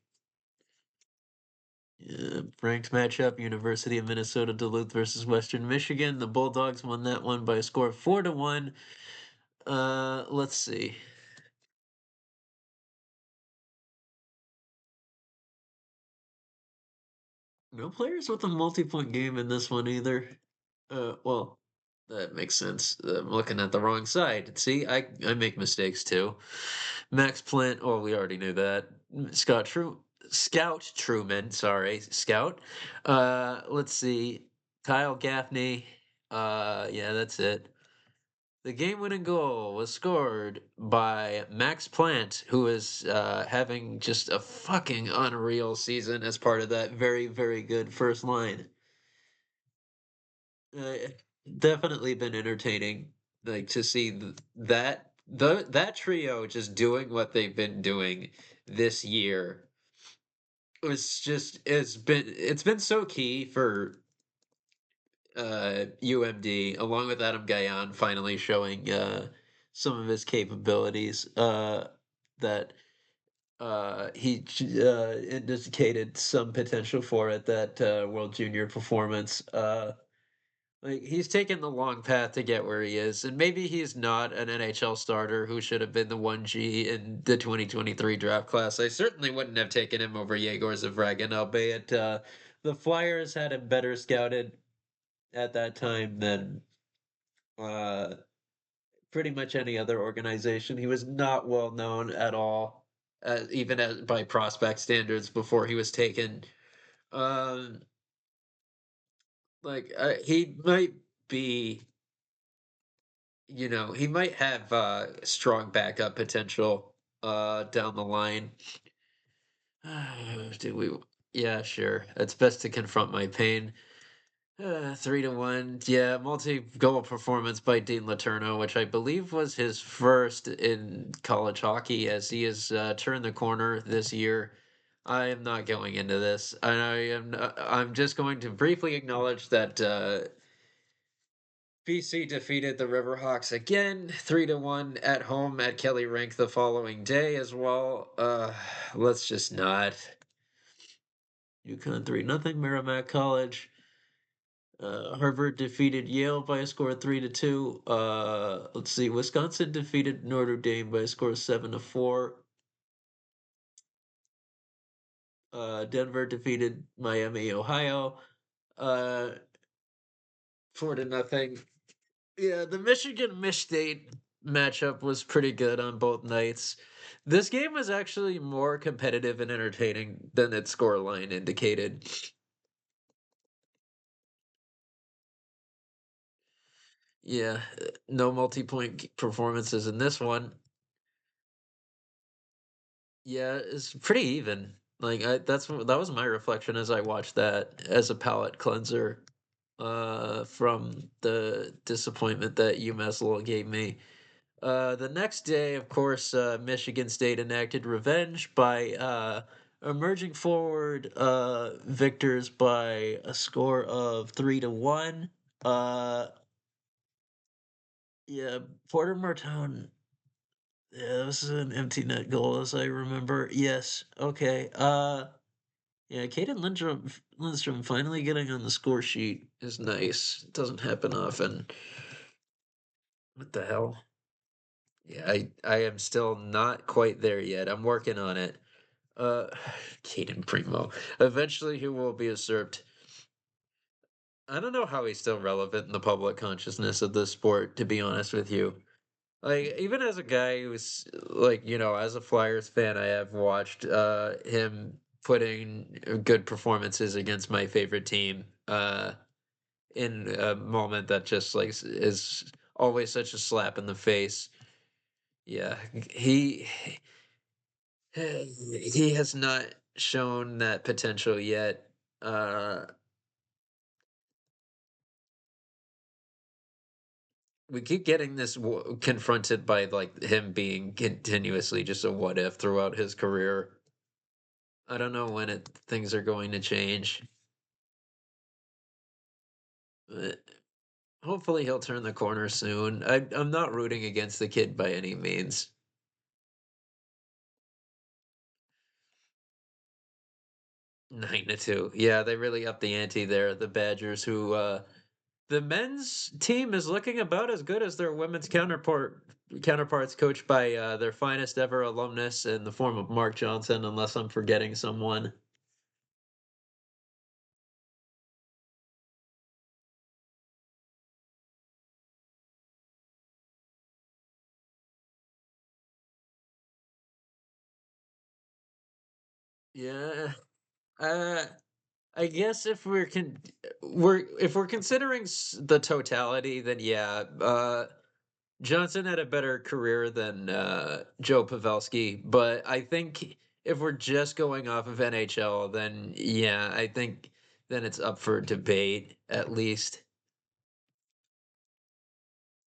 Yeah, ranked matchup: University of Minnesota Duluth versus Western Michigan. The Bulldogs won that one by a score of 4-1. Let's see. No players with a multi-point game in this one either. Well, that makes sense. I'm looking at the wrong side. See, I make mistakes too. Max Plant. Oh, we already knew that. Scout Truman. Sorry, Scout. Let's see. Kyle Gaffney. Yeah, that's it. The game-winning goal was scored by Max Plant, who is having just a fucking unreal season as part of that very, very good first line. Uh, Definitely been entertaining, like to see that trio just doing what they've been doing this year. It's been so key for UMD, along with Adam Gayan finally showing some of his capabilities that indicated some potential for at that World Junior performance. Like he's taken the long path to get where he is, and maybe he's not an NHL starter who should have been the 1G in the 2023 draft class. I certainly wouldn't have taken him over Yegor Zavragin, albeit the Flyers had him better scouted at that time than uh, pretty much any other organization. He was not well known at all, by prospect standards before he was taken. Um, he might be, he might have strong backup potential down the line. Do we? Yeah, sure. It's best to confront my pain. 3-1. Yeah, multi-goal performance by Dean Letourneau, which I believe was his first in college hockey, as he has turned the corner this year. I am not going into this, and I'm just going to briefly acknowledge that BC defeated the Riverhawks again, 3-1 at home at Kelly Rink the following day as well. Let's just not. UConn 3-0, Merrimack College. Harvard defeated Yale by a score of 3-2. Let's see. Wisconsin defeated Notre Dame by a score of 7-4. Denver defeated Miami, Ohio. 4-0. Yeah, the Michigan Mich State matchup was pretty good on both nights. This game was actually more competitive and entertaining than its scoreline indicated. Yeah, no multi-point performances in this one. Yeah, it's pretty even. Like that was my reflection as I watched that as a palate cleanser from the disappointment that UMass Lowell gave me. The next day, of course, Michigan State enacted revenge by emerging forward victors by a score of 3-1. Uh, yeah, Porter Martone. Yeah, this is an empty net goal, as I remember. Yes. Okay. Yeah, Lindstrom finally getting on the score sheet is nice. It doesn't happen often. What the hell? Yeah, I am still not quite there yet. I'm working on it. Uh, Caden Primo. Eventually, he will be usurped. I don't know how he's still relevant in the public consciousness of this sport, to be honest with you. Like, even as a guy who's like, as a Flyers fan, I have watched him putting good performances against my favorite team in a moment that just like is always such a slap in the face. Yeah, he has not shown that potential yet. We keep getting this confronted by like him being continuously just a what if throughout his career. I don't know when things are going to change. But hopefully he'll turn the corner soon. I'm not rooting against the kid by any means. 9-2. Yeah, they really upped the ante there. The Badgers, who the men's team is looking about as good as their women's counterparts, coached by their finest ever alumnus in the form of Mark Johnson, unless I'm forgetting someone. Yeah. Uh, I guess if we're considering the totality, then yeah, Johnson had a better career than Joe Pavelski, but I think if we're just going off of NHL, then yeah, I think then it's up for debate at least.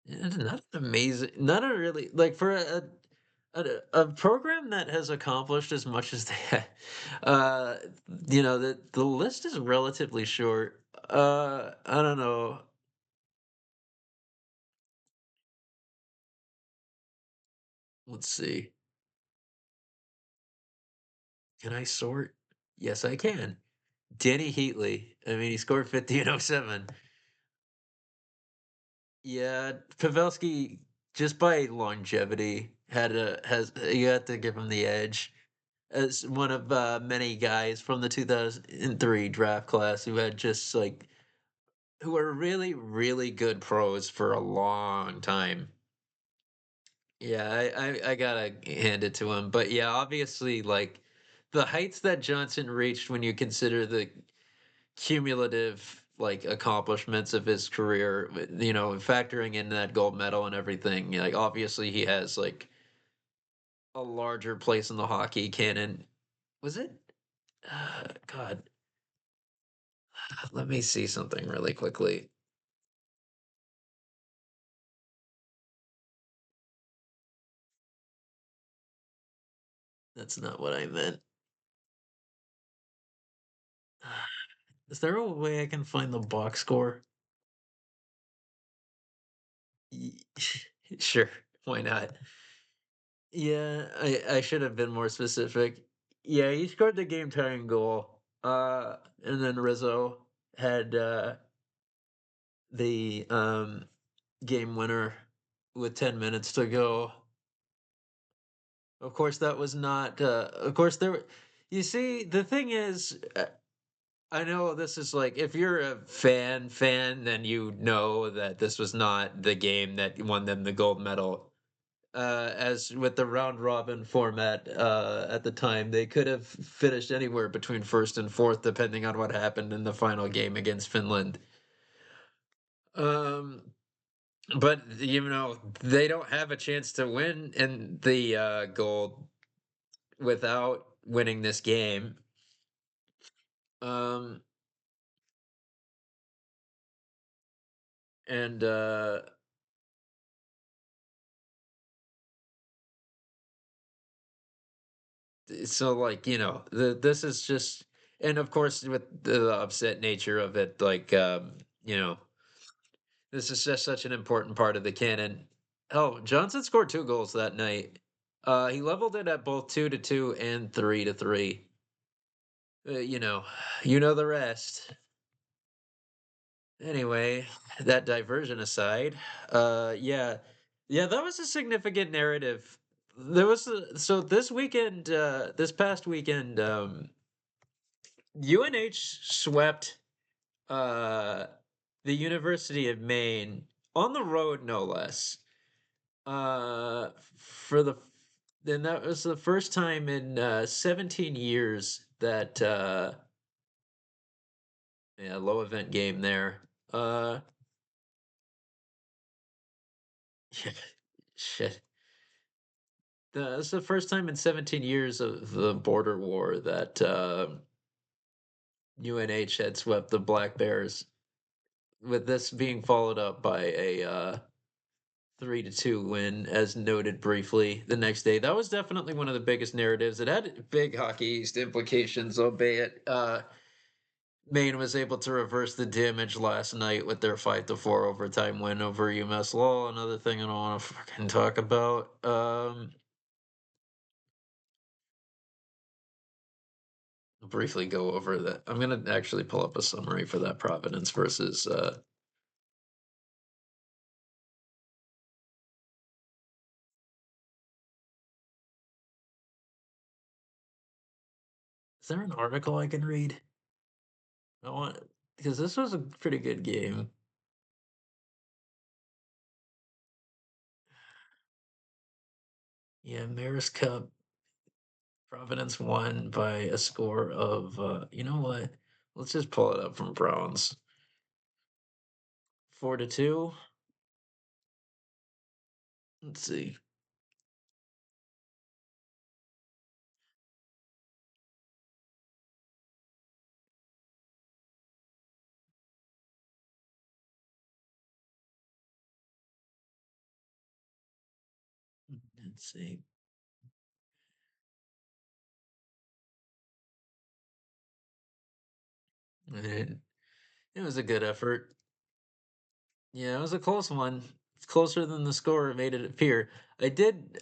Not amazing, not a really like for a program that has accomplished as much as they have. Uh, the list is relatively short. I don't know. Let's see. Can I sort? Yes, I can. Danny Heatley. I mean, he scored 50 and '07. Yeah, Pavelski, just by longevity, has you have to give him the edge as one of many guys from the 2003 draft class who had just like who are really really good pros for a long time. Yeah, I gotta hand it to him. But yeah, obviously, like the heights that Johnson reached when you consider the cumulative like accomplishments of his career, factoring in that gold medal and everything, like obviously he has like a larger place in the hockey canon. Was it? God, let me see something really quickly. That's not what I meant. Is there a way I can find the box score? Ye- Sure, why not? Yeah, I should have been more specific. Yeah, he scored the game tying goal. And then Rizzo had the game winner with 10 minutes to go. Of course, that was not. Of course, You see, the thing is, I know this is like if you're a fan, then you know that this was not the game that won them the gold medal. As with the round robin format at the time, they could have finished anywhere between first and fourth, depending on what happened in the final game against Finland. Um, but they don't have a chance to win in the gold without winning this game. Um, and so like this is just, and of course with the upset nature of it, like you know this is just such an important part of the canon. Oh, Johnson scored 2 goals that night. He leveled it at both 2-2 and 3-3. you know, you know the rest. Anyway, that diversion aside, yeah, yeah, that was a significant narrative. There was so this weekend, this past weekend, UNH swept uh the University of Maine on the road, no less. For the then that was the first time in 17 years that yeah, low event game there. Uh, shit. That's the first time in 17 years of the border war that UNH had swept the Black Bears, with this being followed up by a 3-2 win, as noted briefly the next day. That was definitely one of the biggest narratives. It had big Hockey East implications, albeit Maine was able to reverse the damage last night with their 5-4 overtime win over UMass Lowell. Another thing I don't want to fucking talk about. I'll briefly go over that. I'm gonna actually pull up a summary for that Providence versus. Is there an article I can read? I want because this was a pretty good game. Yeah, Maris Cup. Providence won by a score of. You know what? Let's just pull it up from Browns. 4-2. Let's see. Let's see. It, it was a good effort. Yeah, it was a close one. It's closer than the score made it appear.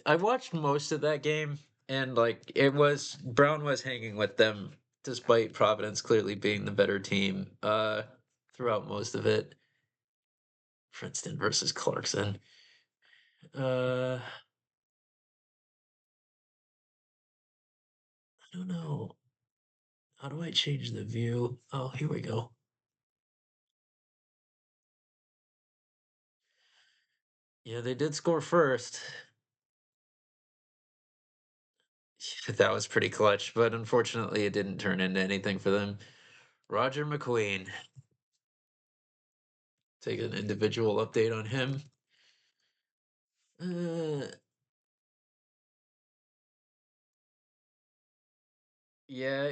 I watched most of that game, and like it was Brown was hanging with them despite Providence clearly being the better team throughout most of it. Princeton versus Clarkson. I don't know. How do I change the view? Oh, here we go. Yeah, they did score first. That was pretty clutch, but unfortunately it didn't turn into anything for them. Roger McQueen. Take an individual update on him. Uh, yeah,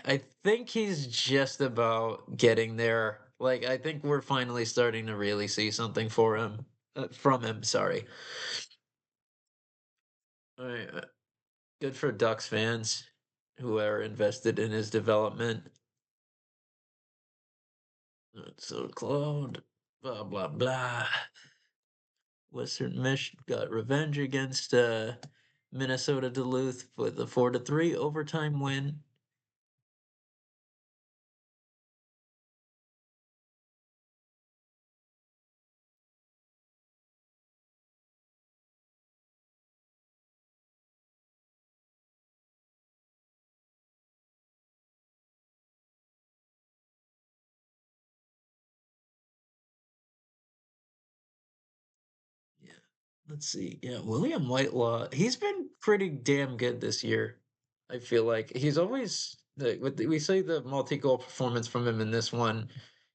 I think he's just about getting there. Like, I think we're finally starting to really see something for him, from him. Sorry. All right, good for Ducks fans who are invested in his development. So Claude, blah blah blah. Western Mich got revenge against Minnesota Duluth with a 4-3 overtime win. Yeah. Let's see. Yeah, William Whitelaw. He's been pretty damn good this year. I feel like he's always we say the multi-goal performance from him in this one.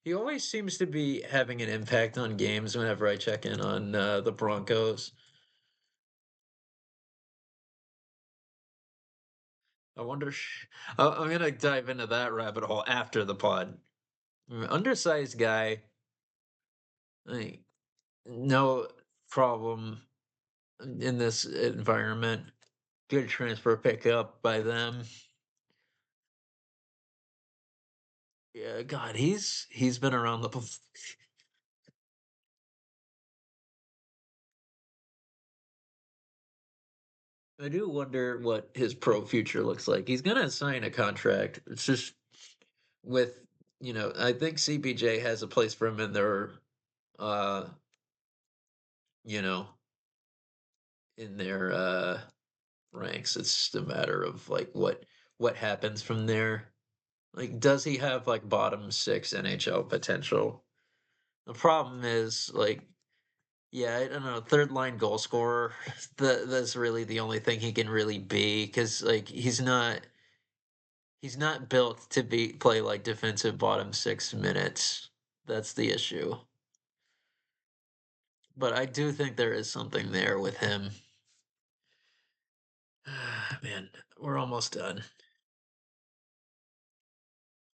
He always seems to be having an impact on games whenever I check in on the Broncos. I wonder. I'm gonna dive into that rabbit hole after the pod. Undersized guy, like, no problem in this environment. Good transfer pickup by them. Yeah, God, he's been around the I do wonder what his pro future looks like. He's gonna sign a contract. It's just with I think CPJ has a place for him in their uh you know in their ranks. It's just a matter of like what happens from there. Like, does he have like bottom six NHL potential? The problem is like, yeah, I don't know, third line goal scorer. That's really the only thing he can really be because like he's not built to be play like defensive bottom 6 minutes. That's the issue. But I do think there is something there with him. Man, we're almost done.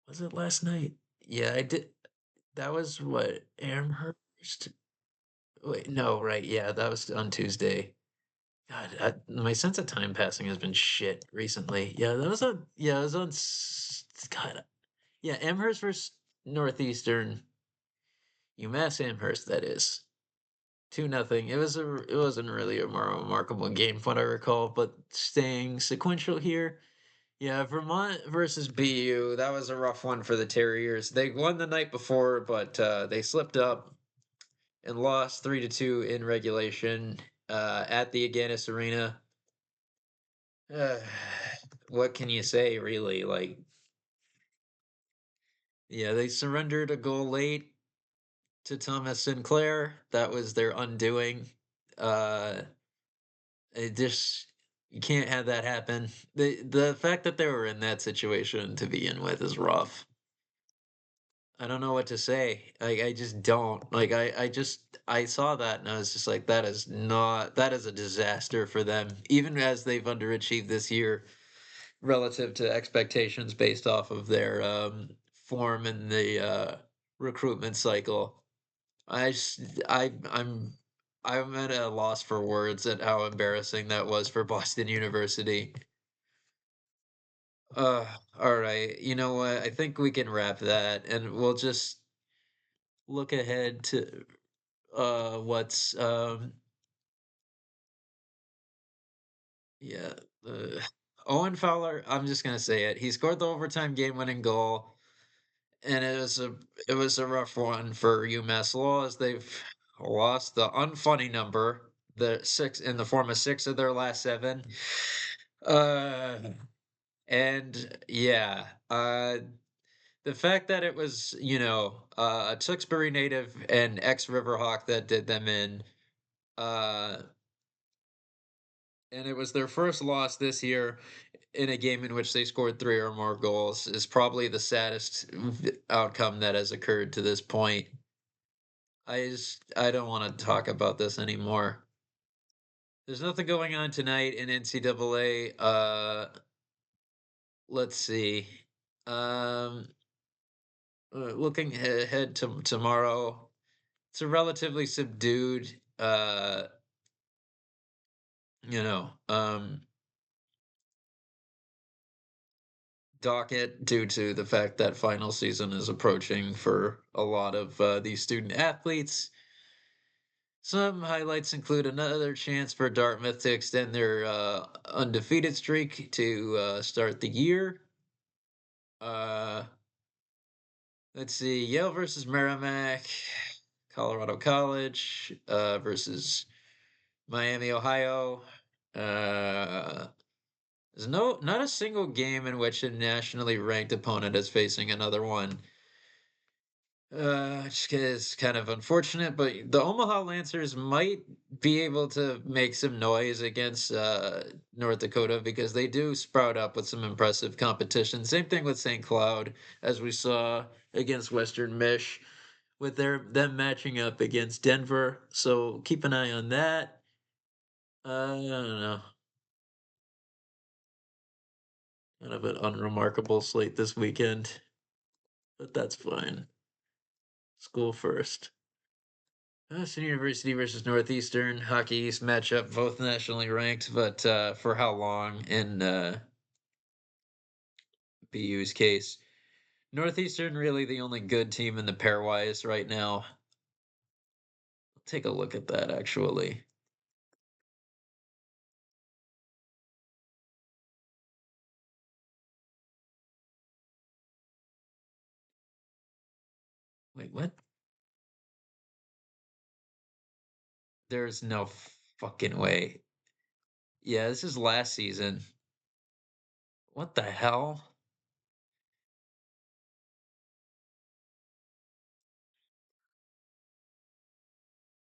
Was it last night? Yeah, I did. That was what, Amherst? Wait, no, right, yeah, that was on Tuesday. God, my sense of time passing has been shit recently. Yeah, it was on, God, yeah, Amherst versus Northeastern, UMass Amherst, that is. 2-0. It wasn't really a more remarkable game, from what I recall, but staying sequential here. Yeah, Vermont versus BU, that was a rough one for the Terriers. They won the night before, but they slipped up and lost 3-2 in regulation at the Agganis Arena. Uh, what can you say, really? Like, yeah, they surrendered a goal late to Thomas Sinclair. That was their undoing. Uh, it just you can't have that happen. The fact that they were in that situation to begin with is rough. I don't know what to say. I just don't. Like I saw that and I was just like that is a disaster for them. Even as they've underachieved this year relative to expectations based off of their form in the recruitment cycle. I just, I'm at a loss for words at how embarrassing that was for Boston University. All right. You know what? I think we can wrap that and we'll just look ahead to what's yeah, Owen Fowler, I'm just gonna say it. He scored the overtime game winning goal, and it was a rough one for UMass Law as they've lost the unfunny number, the six in the form of six of their last seven. Uh and yeah, the fact that it was, a Tewksbury native and ex Riverhawk that did them in, uh and it was their first loss this year in a game in which they scored three or more goals is probably the saddest outcome that has occurred to this point. I don't want to talk about this anymore. There's nothing going on tonight in NCAA. Let's see. Um, looking ahead to tomorrow, it's a relatively subdued, you know, um, docket due to the fact that final season is approaching for a lot of these student athletes. Some highlights include another chance for Dartmouth to extend their undefeated streak to start the year. Uh, let's see, Yale versus Merrimack, Colorado College versus Miami, Ohio. Uh, there's not a single game in which a nationally ranked opponent is facing another one. Which is kind of unfortunate, but the Omaha Lancers might be able to make some noise against North Dakota because they do sprout up with some impressive competition. Same thing with St. Cloud, as we saw against Western Mich, with them matching up against Denver. So keep an eye on that. I don't know, kind of an unremarkable slate this weekend, but that's fine. School first. Boston University versus Northeastern Hockey East matchup, both nationally ranked, but for how long in BU's case? Northeastern really the only good team in the pairwise right now. Take a look at that actually. Wait, what? There's no fucking way. Yeah, this is last season. What the hell?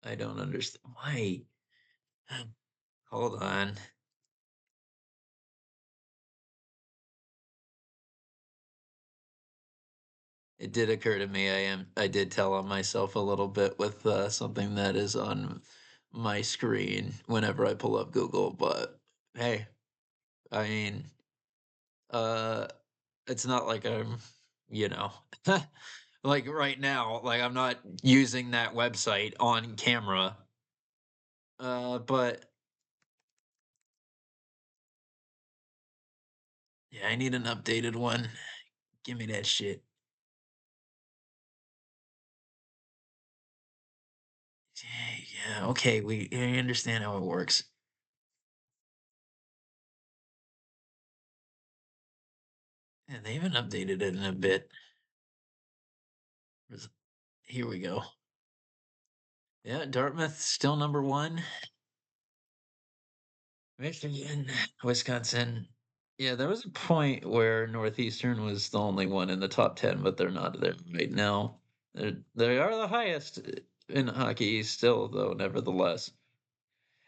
I don't understand. Why? Hold on. It did occur to me. I did tell on myself a little bit with something that is on my screen whenever I pull up Google, but hey, I mean, uh it's not like I'm, you know, like right now, like I'm not using that website on camera. But yeah, I need an updated one. Give me that shit. Yeah, okay, I understand how it works. Yeah, they haven't updated it in a bit. Here we go. Yeah, Dartmouth still number one. Michigan, Wisconsin. Yeah, there was a point where Northeastern was the only one in the top 10, but they're not there right now. They are the highest in hockey still, though, nevertheless.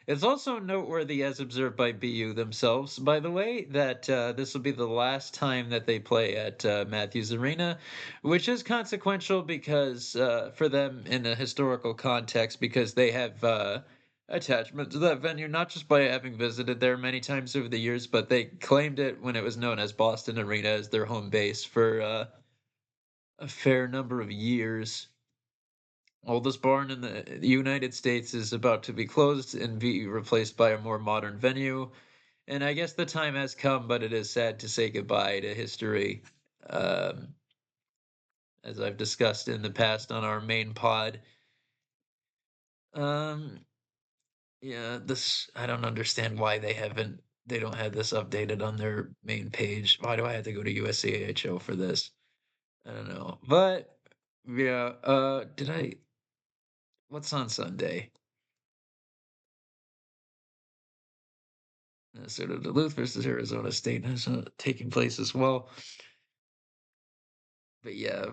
It's also noteworthy, as observed by BU themselves, by the way, that this will be the last time that they play at Matthews Arena, which is consequential because for them in a historical context, because they have attachment to that venue, not just by having visited there many times over the years, but they claimed it when it was known as Boston Arena as their home base for a fair number of years. Oldest barn in the United States is about to be closed and be replaced by a more modern venue. And I guess the time has come, but it is sad to say goodbye to history. Um, as I've discussed in the past on our main pod. Um, yeah, this I don't understand why they don't have this updated on their main page. Why do I have to go to USCHO for this? I don't know. But yeah, did I what's on Sunday? Minnesota Duluth versus Arizona State is taking place as well. But yeah,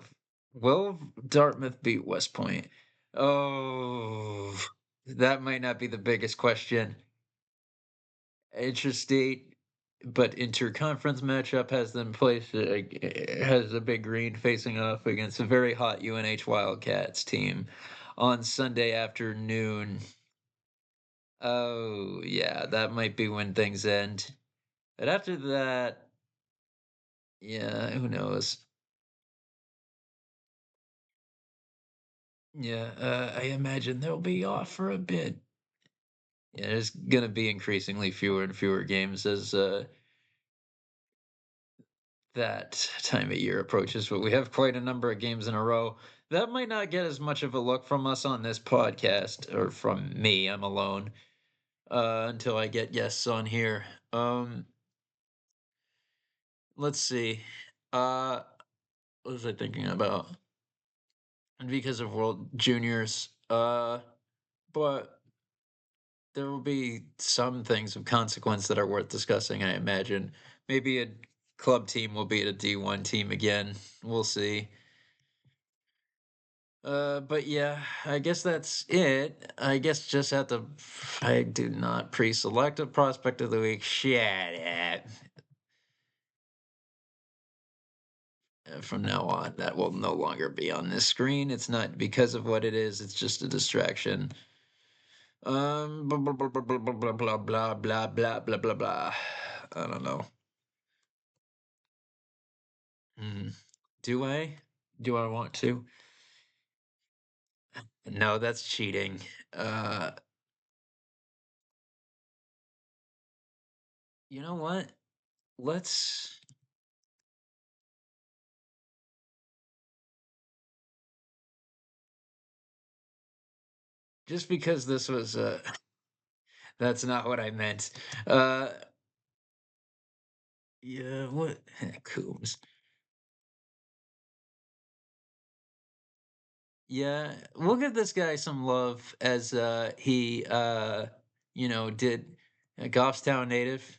will Dartmouth beat West Point? Oh, that might not be the biggest question. Interstate, but interconference matchup has them placed. Has a big green facing off against a very hot UNH Wildcats team on Sunday afternoon. Oh yeah, that might be when things end. But after that, yeah, who knows? Yeah, I imagine they'll be off for a bit. Yeah, there's gonna be increasingly fewer and fewer games as that time of year approaches, but we have quite a number of games in a row. That might not get as much of a look from us on this podcast, or from me, I'm alone, until I get guests on here. Let's see. Uh, what was I thinking about? And because of World Juniors, but there will be some things of consequence that are worth discussing, I imagine. Maybe a club team will beat a D1 team again. We'll see. But yeah, I guess that's it. I guess just have to. I do not pre-select a prospect of the week. Shut up. From now on, that will no longer be on this screen. It's not because of what it is. It's just a distraction. Blah blah blah blah blah blah blah blah blah blah blah blah blah. I don't know. Hmm. Do I? Do I want to? No, that's cheating. Uh, you know what? Let's just because this was that's not what I meant. Uh, yeah, what? Coombs. Yeah, we'll give this guy some love as he did a Goffstown native.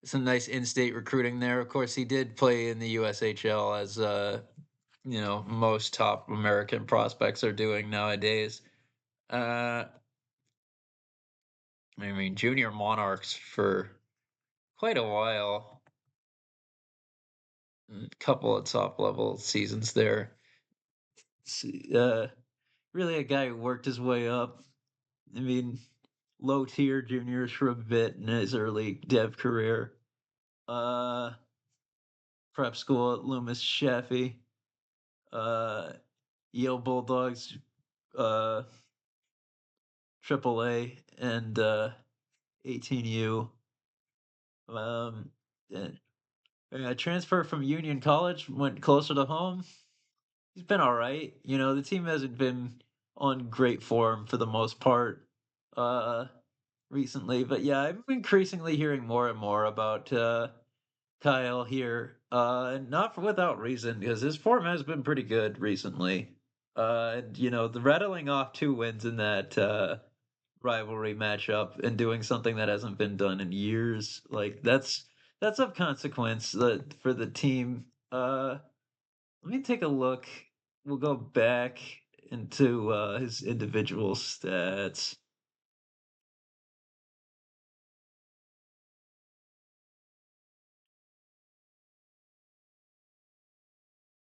Some nice in-state recruiting there. Of course, he did play in the USHL as most top American prospects are doing nowadays. Uh I mean, junior Monarchs for quite a while. Couple of top level seasons there. Really a guy who worked his way up. I mean, low tier juniors for a bit in his early dev career. Uh, Prep school at Loomis Chaffee. Uh, Yale Bulldogs, uh, AAA, and 18U. Um, and, transfer from Union College, went closer to home. He's been all right. The team hasn't been on great form for the most part uh recently, but yeah, I'm increasingly hearing more and more about Kyle here, and not without reason because his form has been pretty good recently. And the rattling off two wins in that rivalry matchup and doing something that hasn't been done in years, like that's of consequence for the team. Let me take a look. We'll go back into his individual stats.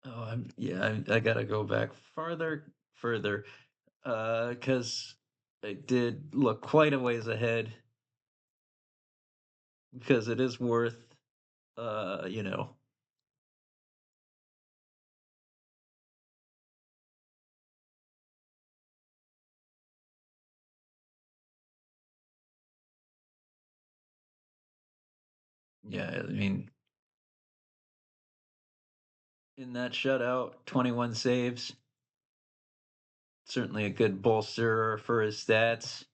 Oh, I gotta go back further, because I did look quite a ways ahead because it is worth, uh, you know, yeah, I mean, in that shutout, 21 saves, certainly a good bolster for his stats.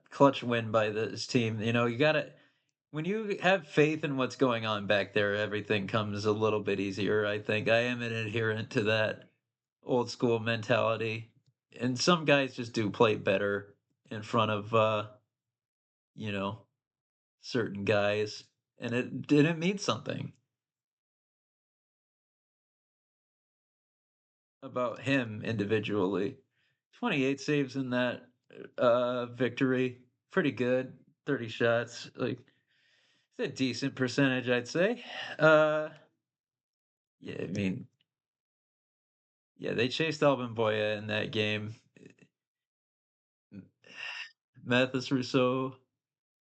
Clutch win by his team. You gotta when you have faith in what's going on back there, everything comes a little bit easier. I think I am an adherent to that old school mentality, and some guys just do play better in front of you know certain guys, and it didn't mean something about him individually. 28 saves in that victory, pretty good. 30 shots, like it's a decent percentage, I'd say. Uh, yeah, I mean, yeah, they chased Alvin Boya in that game. M- Mathis Rousseau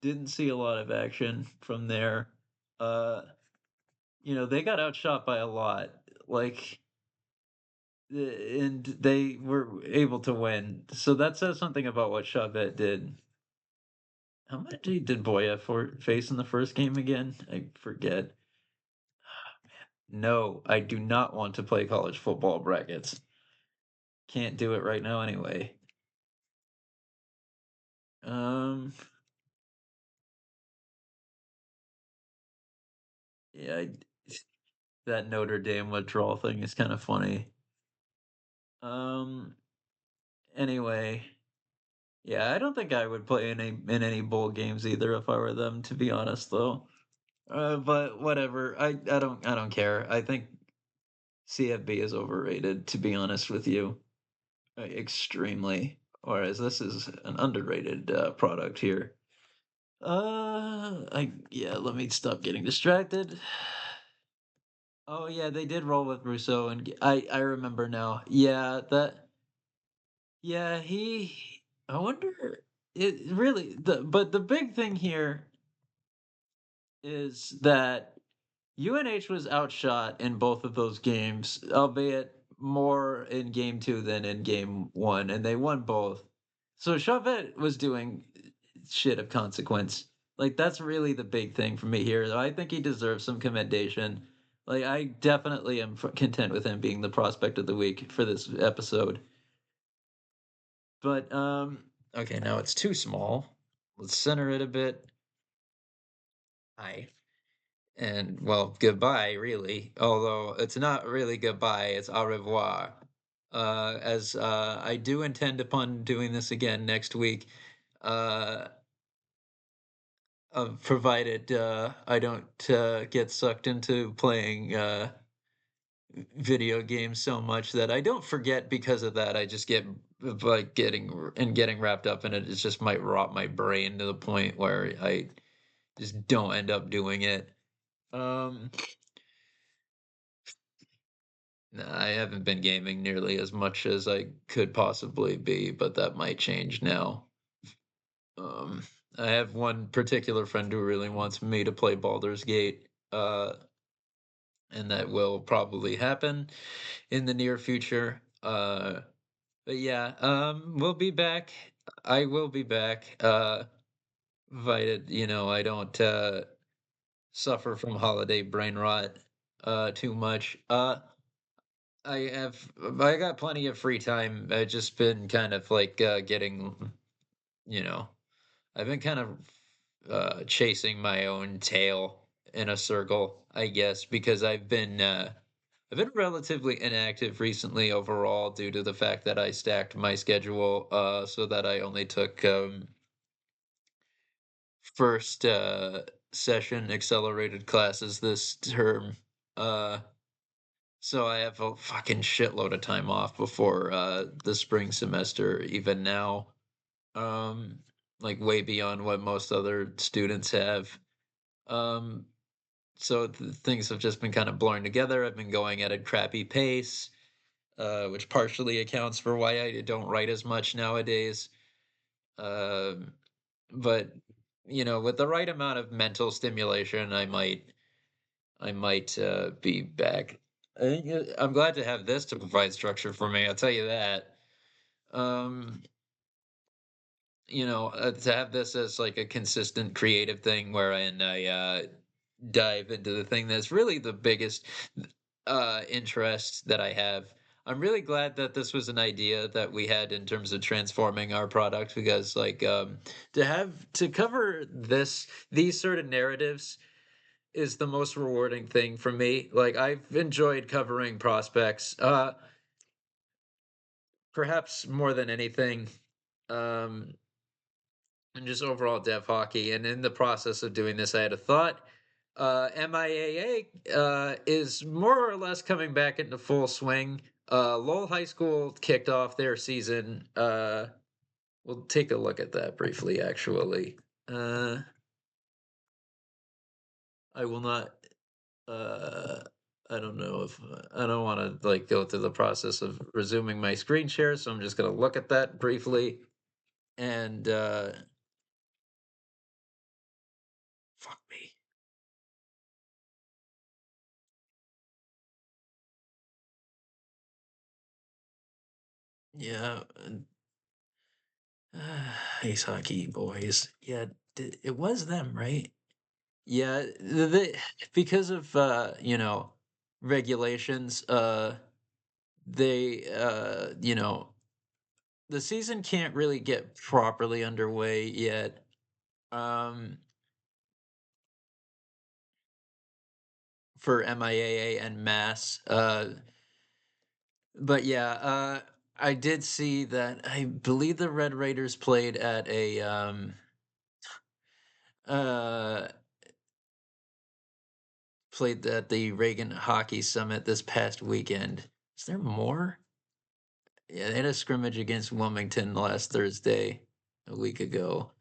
didn't see a lot of action from there. Uh, they got outshot by a lot. Like, and they were able to win. So that says something about what Chavez did. How much did Boya face in the first game again? I forget. No, I do not want to play college football brackets. Can't do it right now anyway. Um, yeah, that Notre Dame withdrawal thing is kind of funny. Um, anyway, yeah, I don't think I would play in any bowl games either if I were them, to be honest, though. But whatever. I don't care. I think CFB is overrated, to be honest with you, extremely. Whereas this is an underrated product here. Yeah. Let me stop getting distracted. Oh yeah, they did roll with Rousseau, and I remember now. Yeah, that. Yeah, he. I wonder. It really but the big thing here is that UNH was outshot in both of those games, albeit more in game two than in game one, and they won both. So Chavez was doing shit of consequence. Like that's really the big thing for me here. I think he deserves some commendation. Like I definitely am content with him being the prospect of the week for this episode. But okay, now it's too small. Let's center it a bit. Hi. And well, goodbye, really. Although it's not really goodbye, it's au revoir. As I do intend upon doing this again next week, uh, provided I don't get sucked into playing video games so much that I don't forget because of that. I just get like getting wrapped up in it. It just might rot my brain to the point where I just don't end up doing it. Um, nah, I haven't been gaming nearly as much as I could possibly be, but that might change now. Um, I have one particular friend who really wants me to play Baldur's Gate, and that will probably happen in the near future. But yeah, we'll be back. I will be back. Provided, I don't suffer from holiday brain rot too much. I got plenty of free time. I've just been kind of like getting, you know, I've been kind of chasing my own tail in a circle, I guess, because I've been relatively inactive recently overall due to the fact that I stacked my schedule so that I only took first session accelerated classes this term. Uh, so I have a fucking shitload of time off before the spring semester, even now. Um, like way beyond what most other students have. Um, so things have just been kind of blurring together. I've been going at a crappy pace, which partially accounts for why I don't write as much nowadays. Um, but with the right amount of mental stimulation, I might be back. I'm glad to have this to provide structure for me. I'll tell you that. Um, to have this as like a consistent creative thing wherein I dive into the thing that's really the biggest interest that I have. I'm really glad that this was an idea that we had in terms of transforming our product because like to cover these sort of narratives is the most rewarding thing for me. Like I've enjoyed covering prospects perhaps more than anything. Um and just overall dev hockey. And in the process of doing this, I had a thought. MIAA is more or less coming back into full swing. Lowell High School kicked off their season. We'll take a look at that briefly, actually. Uh, I will not. Uh, I don't know if I don't want to like go through the process of resuming my screen share, so I'm just going to look at that briefly. And fuck me. Yeah, ice hockey boys. Yeah, it was them, right? Yeah, because of regulations, they the season can't really get properly underway yet. Um, for MIAA and Mass. But yeah, I did see that. I believe the Red Raiders played at a uh played at the Reagan Hockey Summit this past weekend. Is there more? Yeah, they had a scrimmage against Wilmington last Thursday, a week ago.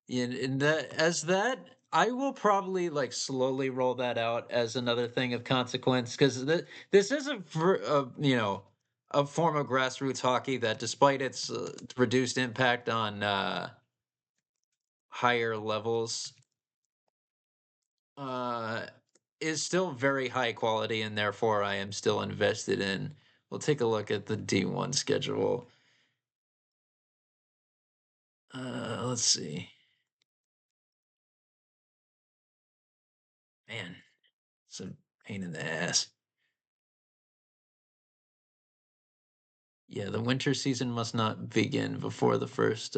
And that, I will probably like slowly roll that out as another thing of consequence because this is a form of grassroots hockey that, despite its reduced impact on higher levels, uh, is still very high quality, and therefore I am still invested in. We'll take a look at the D1 schedule. Let's see. Man, it's a pain in the ass. Yeah, the winter season must not begin before the first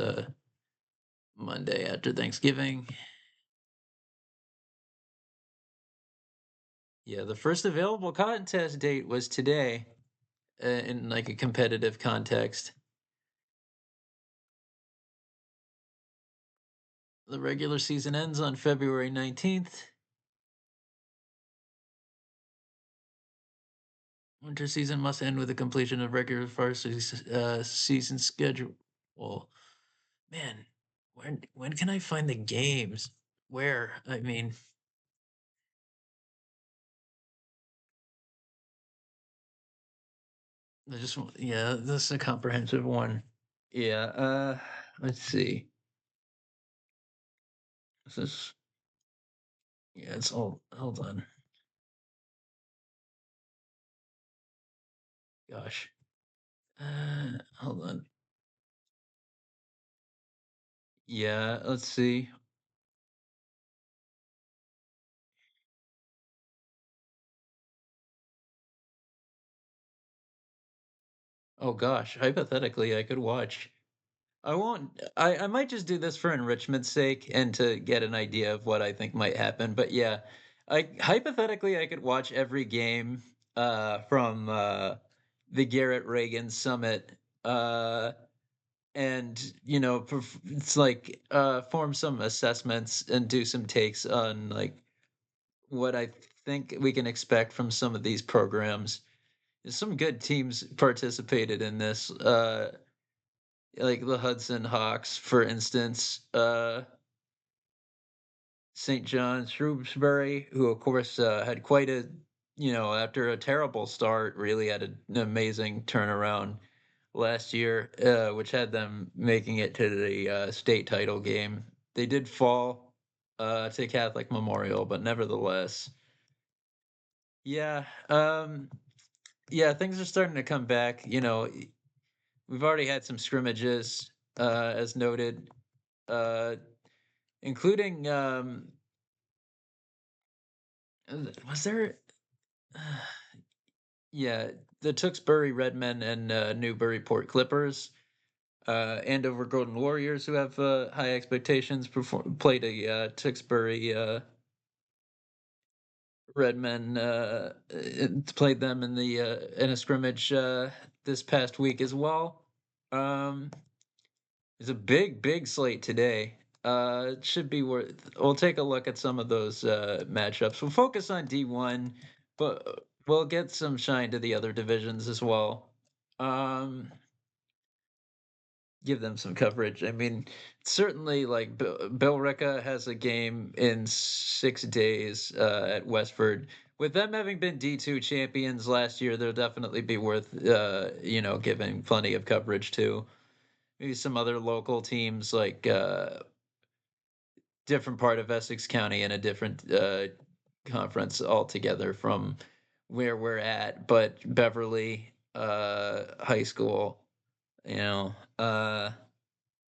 Monday after Thanksgiving. Yeah, the first available contest date was today, in like a competitive context. The regular season ends on February 19th. Winter season must end with the completion of regular varsity season schedule. Well, man, when can I find the games? Where? I mean, I just yeah, this is a comprehensive one. Yeah, let's see. This is yeah, it's all hold on. Gosh. Hold on. Yeah, let's see. Oh gosh, hypothetically, I could watch. I won't. I might just do this for enrichment's sake and to get an idea of what I think might happen. But yeah, I hypothetically I could watch every game from the Garrett Reagan Summit and it's like form some assessments and do some takes on like what I think we can expect from some of these programs. Some good teams participated in this, like the Hudson Hawks, for instance, St. John's, Shrewsbury, who of course had quite a, after a terrible start, really had an amazing turnaround last year, which had them making it to the state title game. They did fall to Catholic Memorial, but nevertheless, yeah, yeah, things are starting to come back. We've already had some scrimmages, as noted, uh, including was there? Yeah, the Tewksbury Redmen and Newburyport Clippers, Andover Golden Warriors, who have high expectations, played a Tewksbury Redmen, played them in the in a scrimmage this past week as well. Um, It's a big slate today. It should be worth. We'll take a look at some of those matchups. We'll focus on D1, but we'll get some shine to the other divisions as well. Um, Give them some coverage. I mean, certainly, like Bill Ricca has a game in 6 days at Westford. With them having been D2 champions last year, they'll definitely be worth giving plenty of coverage to. Maybe some other local teams like different part of Essex County and a different conference altogether from where we're at, but Beverly High School, you know,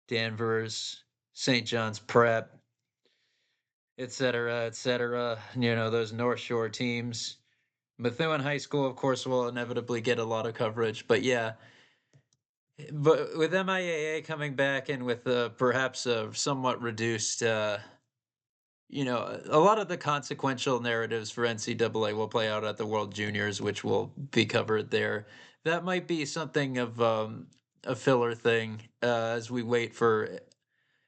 Danvers, St. John's Prep, et cetera, et cetera. Those North Shore teams. Methuen High School, of course, will inevitably get a lot of coverage, but yeah, but with MIAA coming back and with perhaps a somewhat reduced a lot of the consequential narratives for NCAA will play out at the World Juniors, which will be covered there. That might be something of a filler thing as we wait for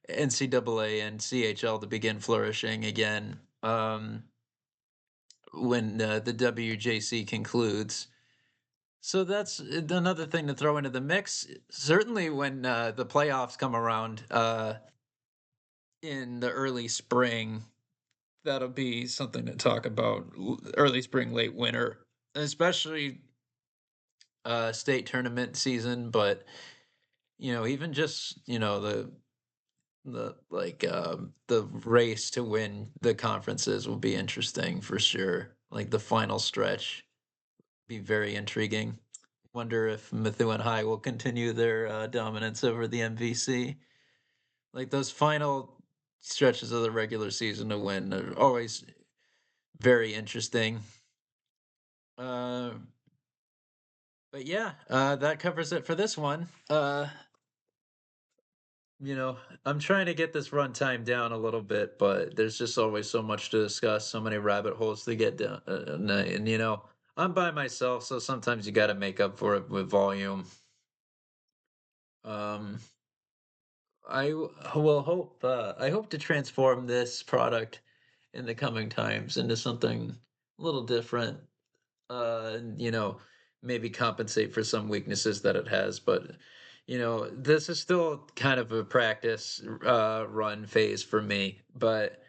NCAA and CHL to begin flourishing again when the WJC concludes. So that's another thing to throw into the mix. Certainly, when the playoffs come around in the early spring, that'll be something to talk about early spring, late winter, especially state tournament season. But even just the race to win the conferences will be interesting for sure. Like the final stretch, be very intriguing. Wonder if Methuen High will continue their dominance over the MVC. Like those final stretches of the regular season to win are always very interesting. Uh, but yeah, that covers it for this one. You know, I'm trying to get this runtime down a little bit, but there's just always so much to discuss, so many rabbit holes to get down, and I'm by myself, so sometimes you got to make up for it with volume. Um, will hope I hope to transform this product in the coming times into something a little different, and maybe compensate for some weaknesses that it has. But this is still kind of a practice run phase for me. But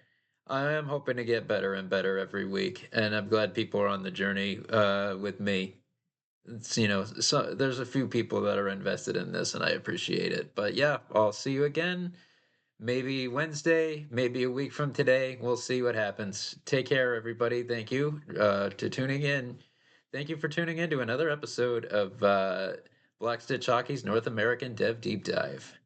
I am hoping to get better and better every week, and I'm glad people are on the journey with me. So there's a few people that are invested in this, and I appreciate it. But yeah, I'll see you again. Maybe Wednesday, maybe a week from today. We'll see what happens. Take care, everybody. Thank you to tuning in. Thank you for tuning in to another episode of Black Stitch Hockey's North American Dev Deep Dive.